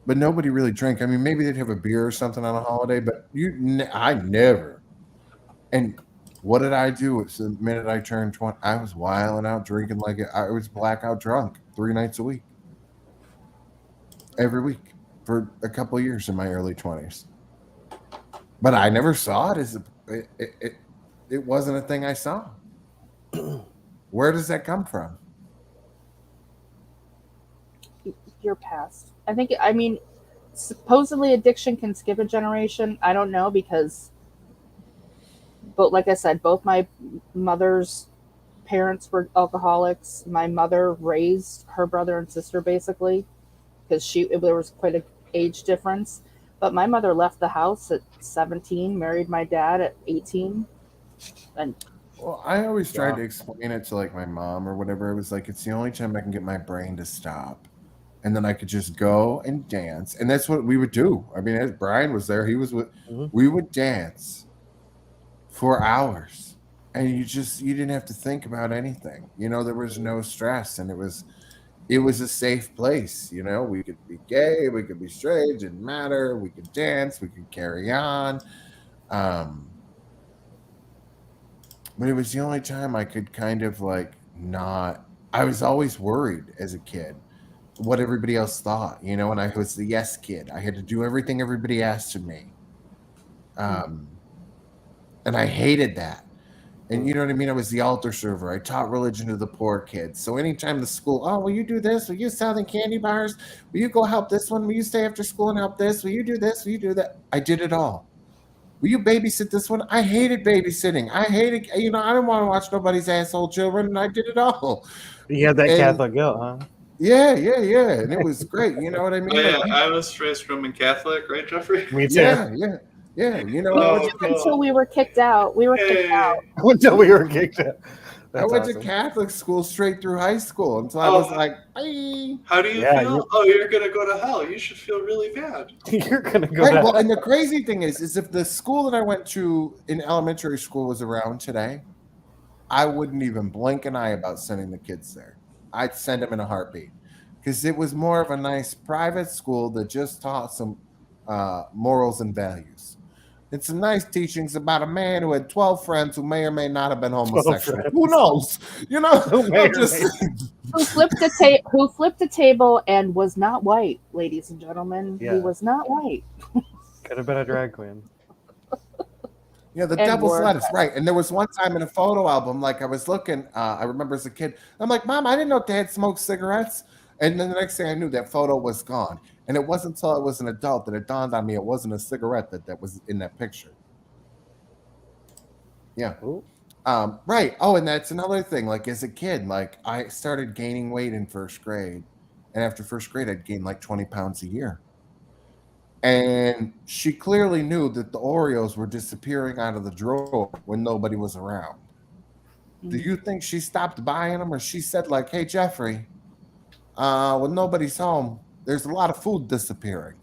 But nobody really drank. I mean, maybe they'd have a beer or something on a holiday, but I never. And what did I do? It's the minute I turned 20, I was wilding out, drinking like I was blackout drunk 3 nights a week, every week for a couple of years in my early 20s. But I never saw it as it wasn't a thing I saw. Where does that come from? Your past. I mean, supposedly addiction can skip a generation. I don't know because, but like I said, both my mother's parents were alcoholics. My mother raised her brother and sister basically because there was quite an age difference. But my mother left the house at 17, married my dad at 18, and Well, I always tried Wow. to explain it to like my mom or whatever. It was like it's the only time I can get my brain to stop, and then I could just go and dance, and that's what we would do. I mean, as Brian was there, he was with. Mhm. We would dance for hours, and you didn't have to think about anything. There was no stress, and it was a safe place. We could be gay, we could be straight, it didn't matter. We could dance, we could carry on. Um, but it was the only time I could kind of like not. I was always worried as a kid what everybody else thought, and I was the yes kid. I had to do everything everybody asked of me. Um, and I hated that. And you know what I mean? I was the altar server. I taught religion to the poor kids. So anytime the school, oh, will you do this? Will you sell the candy bars? Will you go help this one? Will you stay after school and help this? Will you do this? Will you do that? I did it all. Will you babysit this one? I hated babysitting. I didn't want to watch nobody's asshole children, and I did it all. You had that And Catholic guilt, huh? yeah, and it was great. You know what I Oh, mean? yeah, Like, I was raised Roman Catholic, right, Jeffrey? Me too. yeah. Oh, until we were kicked out. We were kicked out. Until we were kicked out. I That's went awesome. to Catholic school straight through high school until I was like, bye. How do you Yeah, feel? Oh, you're gonna go to hell. You should feel really bad. You're gonna go Right. back. Well, and the crazy thing is if the school that I went to in elementary school was around today, I wouldn't even blink an eye about sending the kids there. I'd send them in a heartbeat because it was more of a nice private school that just taught some morals and values. It's some nice teachings about a man who had 12 friends who may or may not have been homosexual. friends. Who knows? Who may I'm or just may- Who flipped a table and was not white, ladies and gentlemen. Yeah. He was not white. Could have been a drag queen. Yeah, the And devil's wore lettuce, right? And there was one time in a photo album, like I was looking, I remember as a kid, I'm like, Mom, I didn't know Dad smoked cigarettes. And then the next thing I knew, that photo was gone. And it wasn't until I was an adult that it dawned on me it wasn't a cigarette that was in that picture. Yeah. Ooh. Right. Oh, and that's another thing. Like as a kid, like I started gaining weight in first grade. And after first grade, I'd gain like 20 pounds a year. And she clearly knew that the Oreos were disappearing out of the drawer when nobody was around. Do you think she stopped buying them, or she said like, hey, Jeffrey, when nobody's home, there's a lot of food disappearing?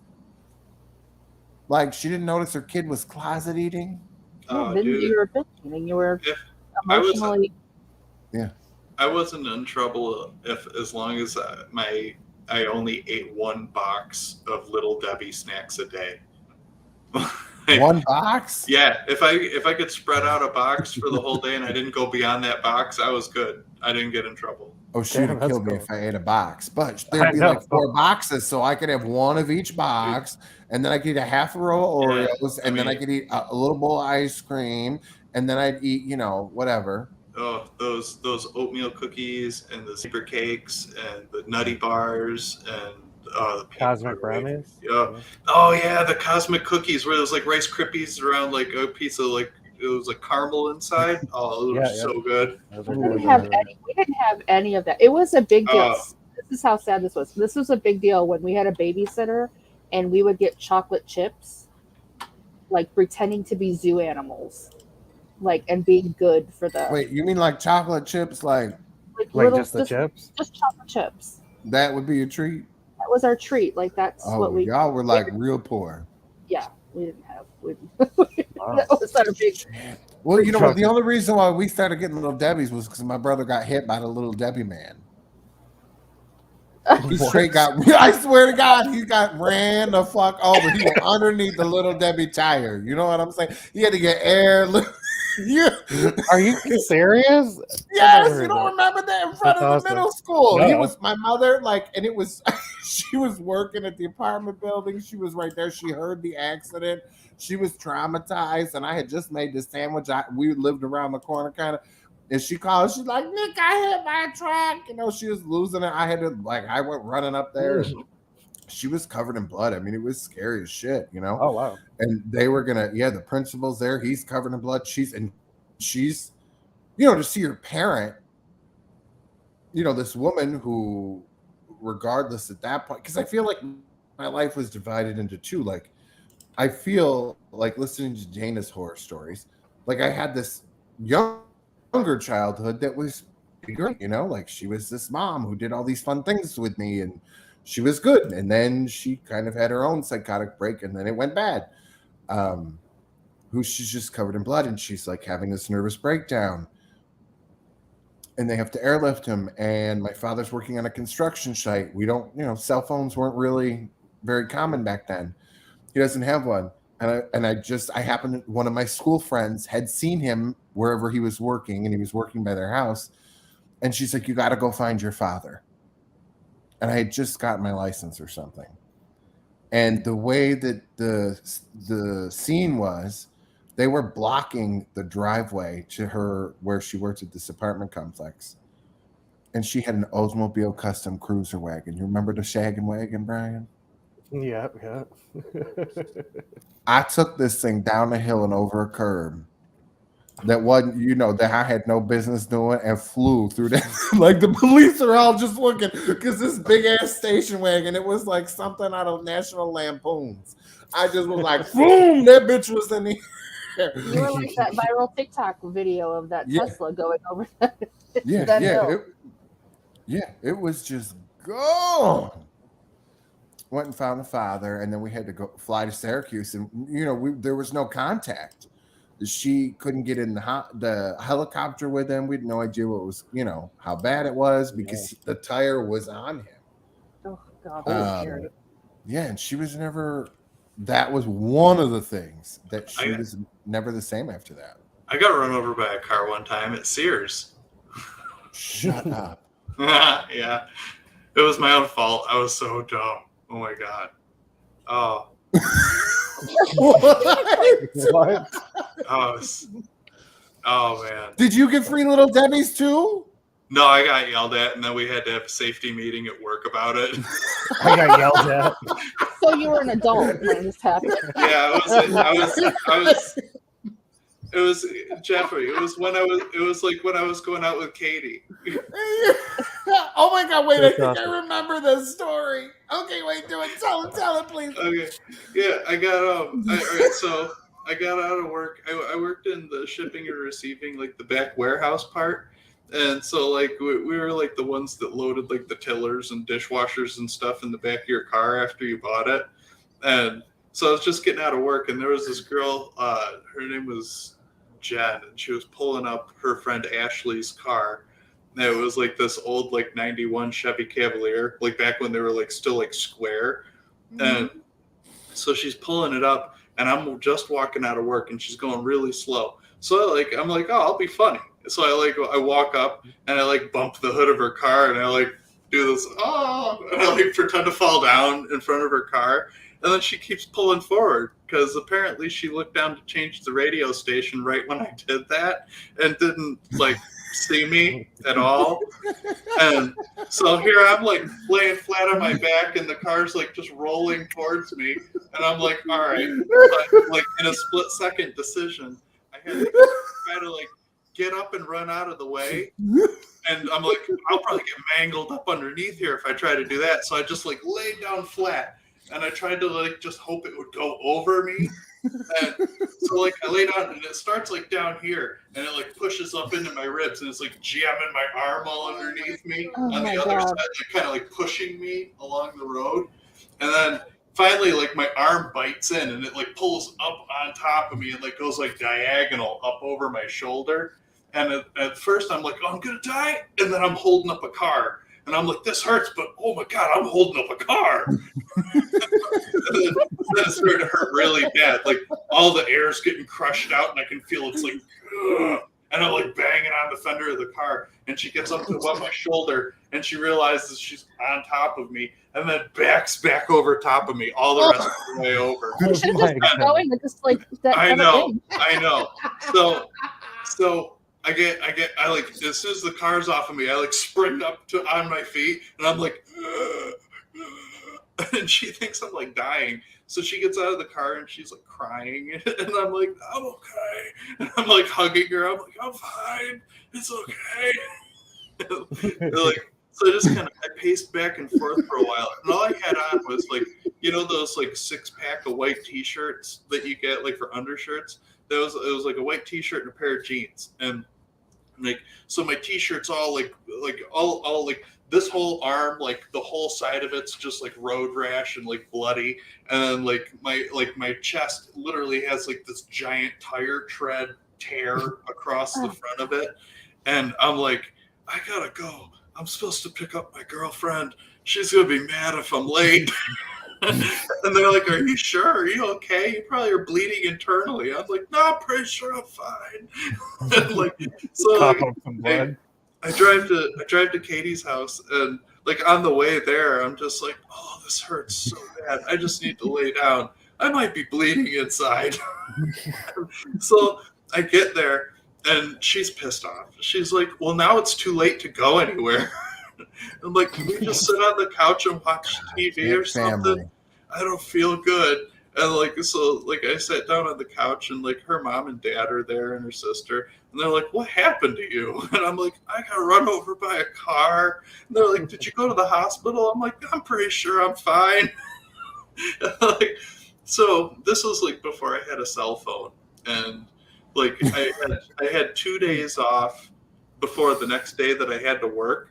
Like she didn't notice her kid was closet eating? No, then Dude, you were bitching. You were if I was emotionally. I wasn't in trouble as long as I only ate one box of Little Debbie snacks a day. One box? Yeah, if I could spread out a box for the whole day and I didn't go beyond that box, I was good. I didn't get in trouble. Oh, she'd have that's killed me cool. if I ate a box. But I there'd be know. like 4 boxes, so I could have one of each box, and then I could eat a half a roll of Yeah, Oreos, I and then I mean- could eat a little bowl of ice cream, and then I'd eat, whatever. Oh, those oatmeal cookies and the zebra cakes and the nutty bars and the peanut Cosmic butter wafers. brownies. Yeah. Oh yeah, the cosmic cookies where there's like Rice Krispies around like a piece of like it was like caramel inside. Oh, it was Yeah, so good. Those are We We really didn't have good. any. We didn't have any of that. It was a big deal. Oh. This is how sad this was. This was a big deal when we had a babysitter, and we would get chocolate chips, like pretending to be zoo animals, like and being good for the Wait, you mean like chocolate chips? Like Like little, just the chips? just chocolate chips. that would be a treat? That was our treat. Like that's Oh, what we. y'all were like real poor. Yeah, we didn't have. Wow. That was our big. Well, you know what? The Chocolate. only reason why we started getting Little Debbie's was because my brother got hit by the Little Debbie man. He straight got, I swear to God, he got ran the fuck over. He was underneath the Little Debbie tire. You know what I'm saying? He had to get air. Yeah. Are you serious? Yes, heard you don't that. remember that in front That's of awesome. the middle school. He No. was my mother, and it was she was working at the apartment building. She was right there. She heard the accident. She was traumatized, and I had just made this sandwich. We lived around the corner, kind of. And she called. She's like, "Nick, I hit my truck." She was losing it. I had to I went running up there. And she was covered in blood. I mean, it was scary as shit. Oh wow. And they were gonna, the principal's there. He's covered in blood. She's, to see your parent, this woman who, regardless at that point, because I feel like my life was divided into two. Like, I feel like listening to Dana's horror stories, like I had this younger childhood that was great, you know, like she was this mom who did all these fun things with me and she was good. And then she kind of had her own psychotic break and then it went bad. Um, who she's just covered in blood and she's like having this nervous breakdown. And they have to airlift him. And my father's working on a construction site. We don't, you know, cell phones weren't really very common back then. He doesn't have one. I happened, one of my school friends had seen him wherever he was working and he was working by their house. And she's like, you got to go find your father. And I had just gotten my license or something. And the way that the scene was, they were blocking the driveway to her where she worked at this apartment complex. And she had an Oldsmobile custom cruiser wagon. You remember the shaggin' wagon, Brian? Yep, yep. I took this thing down a hill and over a curb that wasn't, you know, that I had no business doing and flew through that. Like the police are all just looking because this big ass station wagon, it was like something out of National Lampoons. I just was like, boom, that bitch was in the air. You were like that viral TikTok video of that Yeah. Tesla going over that, Yeah, that yeah, hill. it was just gone. Went and found the father, and then we had to go fly to Syracuse, and you know, there was no contact. She couldn't get in the helicopter with him. We had no idea what was, you know, how bad it was because the tire was on him. Oh God, that's scary. Yeah, and she was never. That was one of the things that she was never the same after that. I got run over by a car one time at Sears. Shut up. Yeah, it was my own fault. I was so dumb. Oh my God. Oh. What? Oh man. Did you get free Little Debbie's too? No, I got yelled at, and then we had to have a safety meeting at work about it. I got yelled at. So you were an adult when this happened. Yeah, it was Jeffrey. It was like when I was going out with Katie. Oh my God! Wait, I think I remember this story. Okay, wait, do it. Tell it, please. Okay, yeah, I got all right, so I got out of work. I worked in the shipping and receiving, like the back warehouse part, and so like we were like the ones that loaded like the tillers and dishwashers and stuff in the back of your car after you bought it, and so I was just getting out of work, and there was this girl. Her name was Jen, and she was pulling up her friend Ashley's car. And it was like this old like 91 Chevy Cavalier, like back when they were like still like square. And so she's pulling it up, and I'm just walking out of work, and she's going really slow. So I'm like, oh, I'll be funny. So I walk up and I like bump the hood of her car, and I like do this, and I like pretend to fall down in front of her car. And then she keeps pulling forward because apparently she looked down to change the radio station right when I did that and didn't like see me at all. And so here I'm like laying flat on my back and the car's like just rolling towards me. And I'm like, all right. But like in a split second decision, I had to try to like get up and run out of the way. And I'm like, I'll probably get mangled up underneath here if I try to do that. So I just like laid down flat. And I tried to like just hope it would go over me. And so like I lay down and it starts like down here and it like pushes up into my ribs and it's like jamming my arm all underneath me on the other side, like kind of like pushing me along the road. And then finally like my arm bites in and it like pulls up on top of me and like goes like diagonal up over my shoulder. And at first I'm like, oh, I'm gonna die. And then I'm holding up a car. And I'm like, this hurts, but oh my God, I'm holding up a car. And then it started to hurt really bad. Like all the air's getting crushed out and I can feel it's like, ugh. And I'm like banging on the fender of the car. And she gets up to above my shoulder and she realizes she's on top of me and then backs back over top of me all the rest of the way over. You should have just kept going with just like that. I know. So I like as soon as the car's off of me, I like sprint up on my feet and I'm like, and she thinks I'm like dying. So she gets out of the car and she's like crying and I'm like, I'm okay. And I'm like hugging her. I'm like, I'm fine. It's okay. So I paced back and forth for a while, and all I had on was like, those like 6-pack of white T-shirts that you get like for undershirts. It was like a white T-shirt and a pair of jeans, and like so my T-shirt's all all like this whole arm, like the whole side of it's just like road rash and like bloody, and then like my chest literally has like this giant tire tread tear across the front of it, and I'm like, I gotta go. I'm supposed to pick up my girlfriend. She's gonna be mad if I'm late. And they're like, "Are you sure? Are you okay? You probably are bleeding internally." I was like, "No, I'm pretty sure I'm fine." And like, so Cough like, up some blood. I drive to Katie's house, and like on the way there, I'm just like, "Oh, this hurts so bad. I just need to lay down. I might be bleeding inside." So I get there, and she's pissed off. She's like, "Well, now it's too late to go anywhere." I'm like, "Can we just sit on the couch and watch TV or something?" Family. I don't feel good. And like, so like I sat down on the couch, and like her mom and dad are there and her sister, and they're like, "What happened to you?" And I'm like, "I got run over by a car." And they're like, "Did you go to the hospital?" I'm like, "I'm pretty sure I'm fine." Like, so this was like before I had a cell phone, and like I had 2 days off before the next day that I had to work.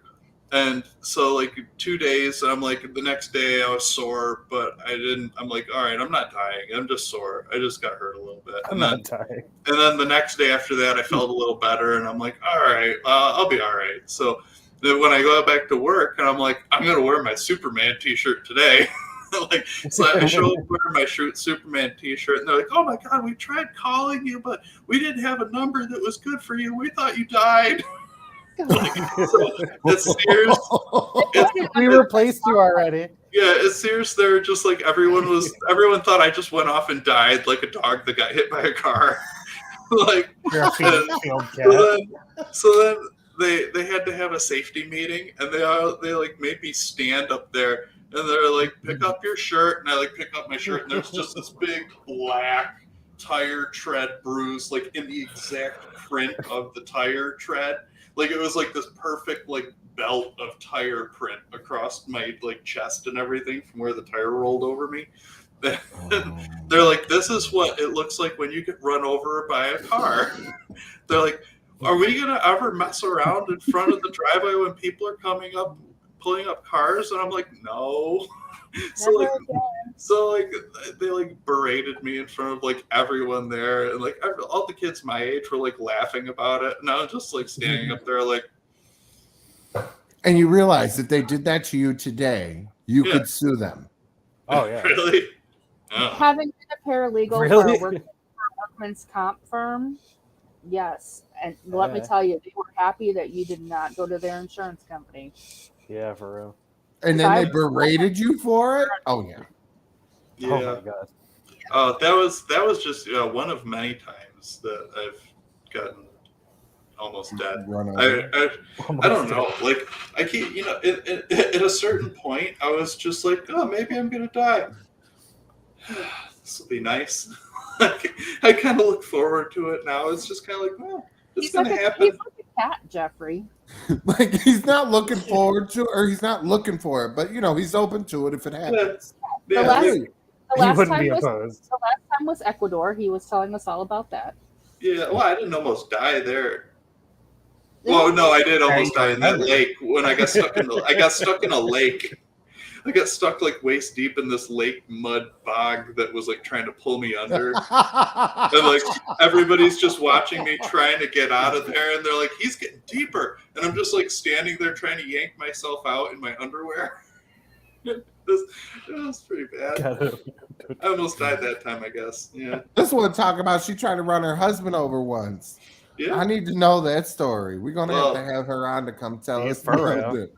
And so like 2 days, I'm like, the next day I was sore, but I'm like, all right, I'm not dying. I'm just sore. I just got hurt a little bit. I'm not dying. And then the next day after that, I felt a little better, and I'm like, all right, I'll be all right. So then when I go back to work, and I'm like, I'm going to wear my Superman t-shirt today. Like, so I show up wearing my Superman t-shirt, and they're like, "Oh my God, we tried calling you, but we didn't have a number that was good for you. We thought you died." Like, so it's serious. We replaced you already. Yeah, it's serious. They're just like everyone thought I just went off and died like a dog that got hit by a car. Like, You're a field cat. so then they had to have a safety meeting, and they like made me stand up there, and they're like, "Pick up your shirt," and I like pick up my shirt, and there's just this big black tire tread bruise, like in the exact print of the tire tread. Like it was like this perfect like belt of tire print across my like chest and everything from where the tire rolled over me. They're like, "This is what it looks like when you get run over by a car." They're like, "Are we gonna ever mess around in front of the driveway when people are coming up, pulling up cars?" And I'm like, "No." So they like berated me in front of like everyone there, and like all the kids my age were like laughing about it, and I was just like standing up there like. And you realize that they did that to you today, you could sue them. Oh yeah. Really? Oh. Having been a paralegal for a workman's comp firm, yes. And let me tell you, they were happy that you did not go to their insurance company. Yeah, for real. And then they berated you for it? Oh yeah. Yeah. Oh my God. Oh, that was just one of many times that I've gotten almost dead. I don't know. Like I keep, at a certain point, I was just like, "Oh, maybe I'm gonna die. This will be nice." I kind of look forward to it now. It's just kind of like, well, it's gonna happen. He's like a cat, Jeffrey. Like he's not looking forward to it, or he's not looking for it, but he's open to it if it happens. The He wouldn't be opposed. The last time was Ecuador. He was telling us all about that. Yeah, well, I didn't almost die there. Well, no, I did almost die in that lake when I got stuck in a lake. I got stuck like waist deep in this lake mud bog that was like trying to pull me under. And like everybody's just watching me trying to get out of there, and they're like, "He's getting deeper," and I'm just like standing there trying to yank myself out in my underwear. It was pretty bad. I almost died that time, I guess. Yeah. This one talk about she tried to run her husband over once. Yeah. I need to know that story. We're gonna have to have her on to come tell us about it.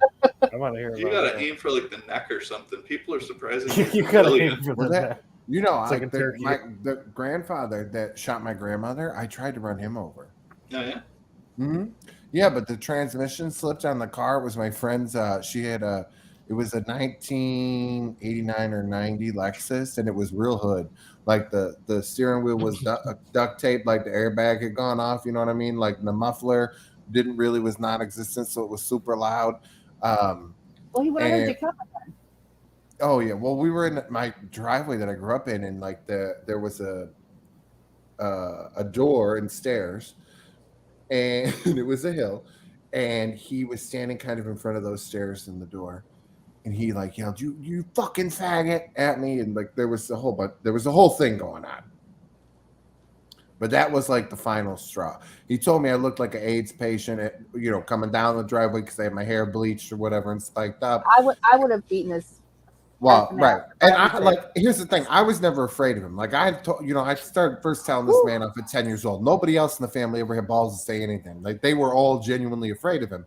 I want to hear about You gotta that. aim for like the neck or something. People are surprising. You gotta aim for the neck. Like a the grandfather that shot my grandmother, I tried to run him over. Oh yeah. Mm-hmm. Yeah, but the transmission slipped on the car. It was my friend's. It was a 1989 or 90 Lexus, and it was real hood. Like the steering wheel was duct tape, like the airbag had gone off. You know what I mean? Like the muffler was non-existent, so it was super loud. Well, he wanted and to come. oh yeah, well we were in my driveway that I grew up in, and like there was a door and stairs, and it was a hill, and he was standing kind of in front of those stairs in the door, and he like yelled, "You fucking faggot" at me, and like there was a whole thing going on. But that was like the final straw. He told me I looked like an AIDS patient, coming down the driveway because I had my hair bleached or whatever and spiked up. I would have beaten his. Well, an right. ass And for I everything. like here's the thing. I was never afraid of him. Like I told, I started first telling this man off at 10 years old. Nobody else in the family ever had balls to say anything. Like they were all genuinely afraid of him.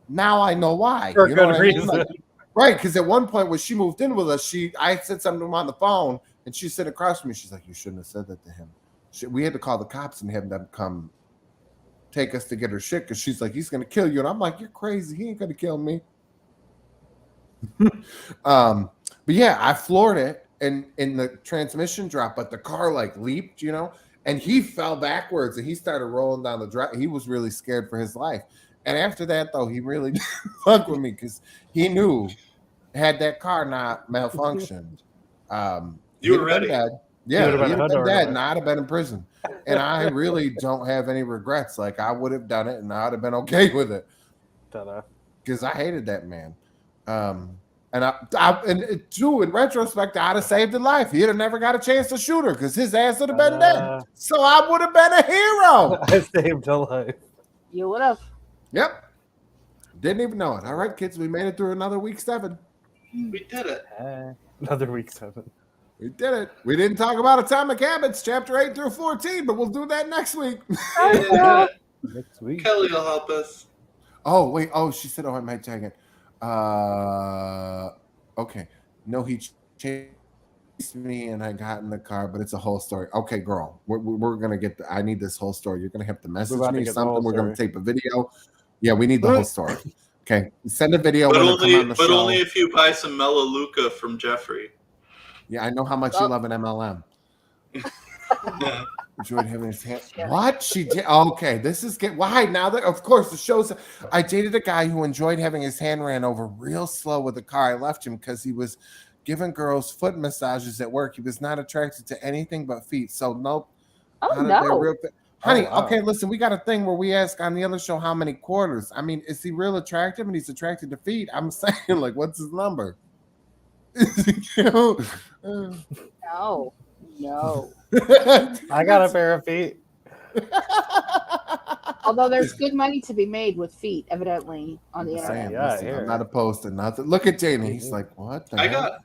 Now I know why. For You know good what I mean? reason. Like, right, because at one point when she moved in with us, I said something to him on the phone, and she sat across from me. She's like, "You shouldn't have said that to him." We had to call the cops and have them come take us to get her shit because she's like, "He's gonna kill you," and I'm like, "You're crazy. He ain't gonna kill me." But yeah, I floored it, and in the transmission dropped, but the car like leaped, and he fell backwards and he started rolling down the drive. He was really scared for his life. And after that, though, he really fucked with me because he knew had that car not malfunctioned, You he'd were have been ready. dead. He Yeah, would've been he'd a have hood been dead, ornament. and I'd have been in prison. And I really don't have any regrets. Like I would have done it, and I'd have been okay with it Ta-da. because I hated that man. Too, in retrospect, I'd have saved his life. He'd have never got a chance to shoot her because his ass would have been dead. So I would have been a hero. I saved a life. You would have. Yep. Didn't even know it. All right, kids, we made it through another week 7. We did it. Another week 7. We did it. We didn't talk about Atomic Habits, chapter 8 through 14, but we'll do that next week. Yeah. Next week. Kelly will help us. Oh, wait. Oh, she said, I might tag it. Okay. No, he chased me and I got in the car, but it's a whole story. Okay, girl. We're going to get I need this whole story. You're going to have to message about to me get the something. whole We're going to story. tape a video. Yeah, we need the whole story. Okay. Send a video But when you come on the show. only if you buy some Melaleuca from Jeffrey. Yeah, I know how much you love an MLM. Yeah. Enjoyed having his hand. What she did? Okay, this is why now that of course the shows. I dated a guy who enjoyed having his hand ran over real slow with a car. I left him because he was giving girls foot massages at work. He was not attracted to anything but feet. So nope. Oh Honey, no. wow. wow. Okay, listen, we got a thing where we ask on the other show how many quarters. I mean, is he real attractive and he's attracted to feet? I'm saying, like, what's his number? No. I got a pair of feet. Although there's good money to be made with feet, evidently, on the internet. Saying, Yeah, listen, here. I'm not opposed to nothing. Look at Jamie. He's like, what the I hell?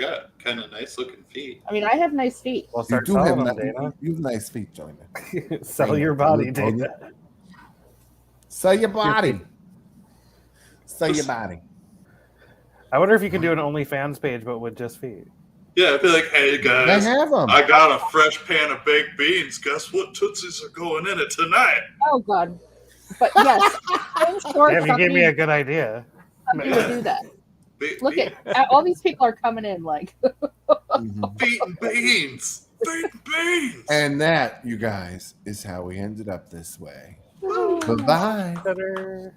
got kind of nice looking feet. I mean, I have nice feet. We'll You start do have, selling them, you have nice feet, Johnny. Dana. Sell your body, Dana. Sell your body. Sell your body. I wonder if you can do an OnlyFans page, but with just feet. Yeah, I'd be like, hey They guys, have them. I got a fresh pan of baked beans. Guess what Tootsies are going in it tonight? Oh God. But yes, I'm sure Damn, you gave me somebody a good idea. would do that. Be- Look be- at all these people are coming in like Mhm. feet and beans. Feet and beans. And that, you guys, is how we ended up this way. "Oh, Bye-bye. Better.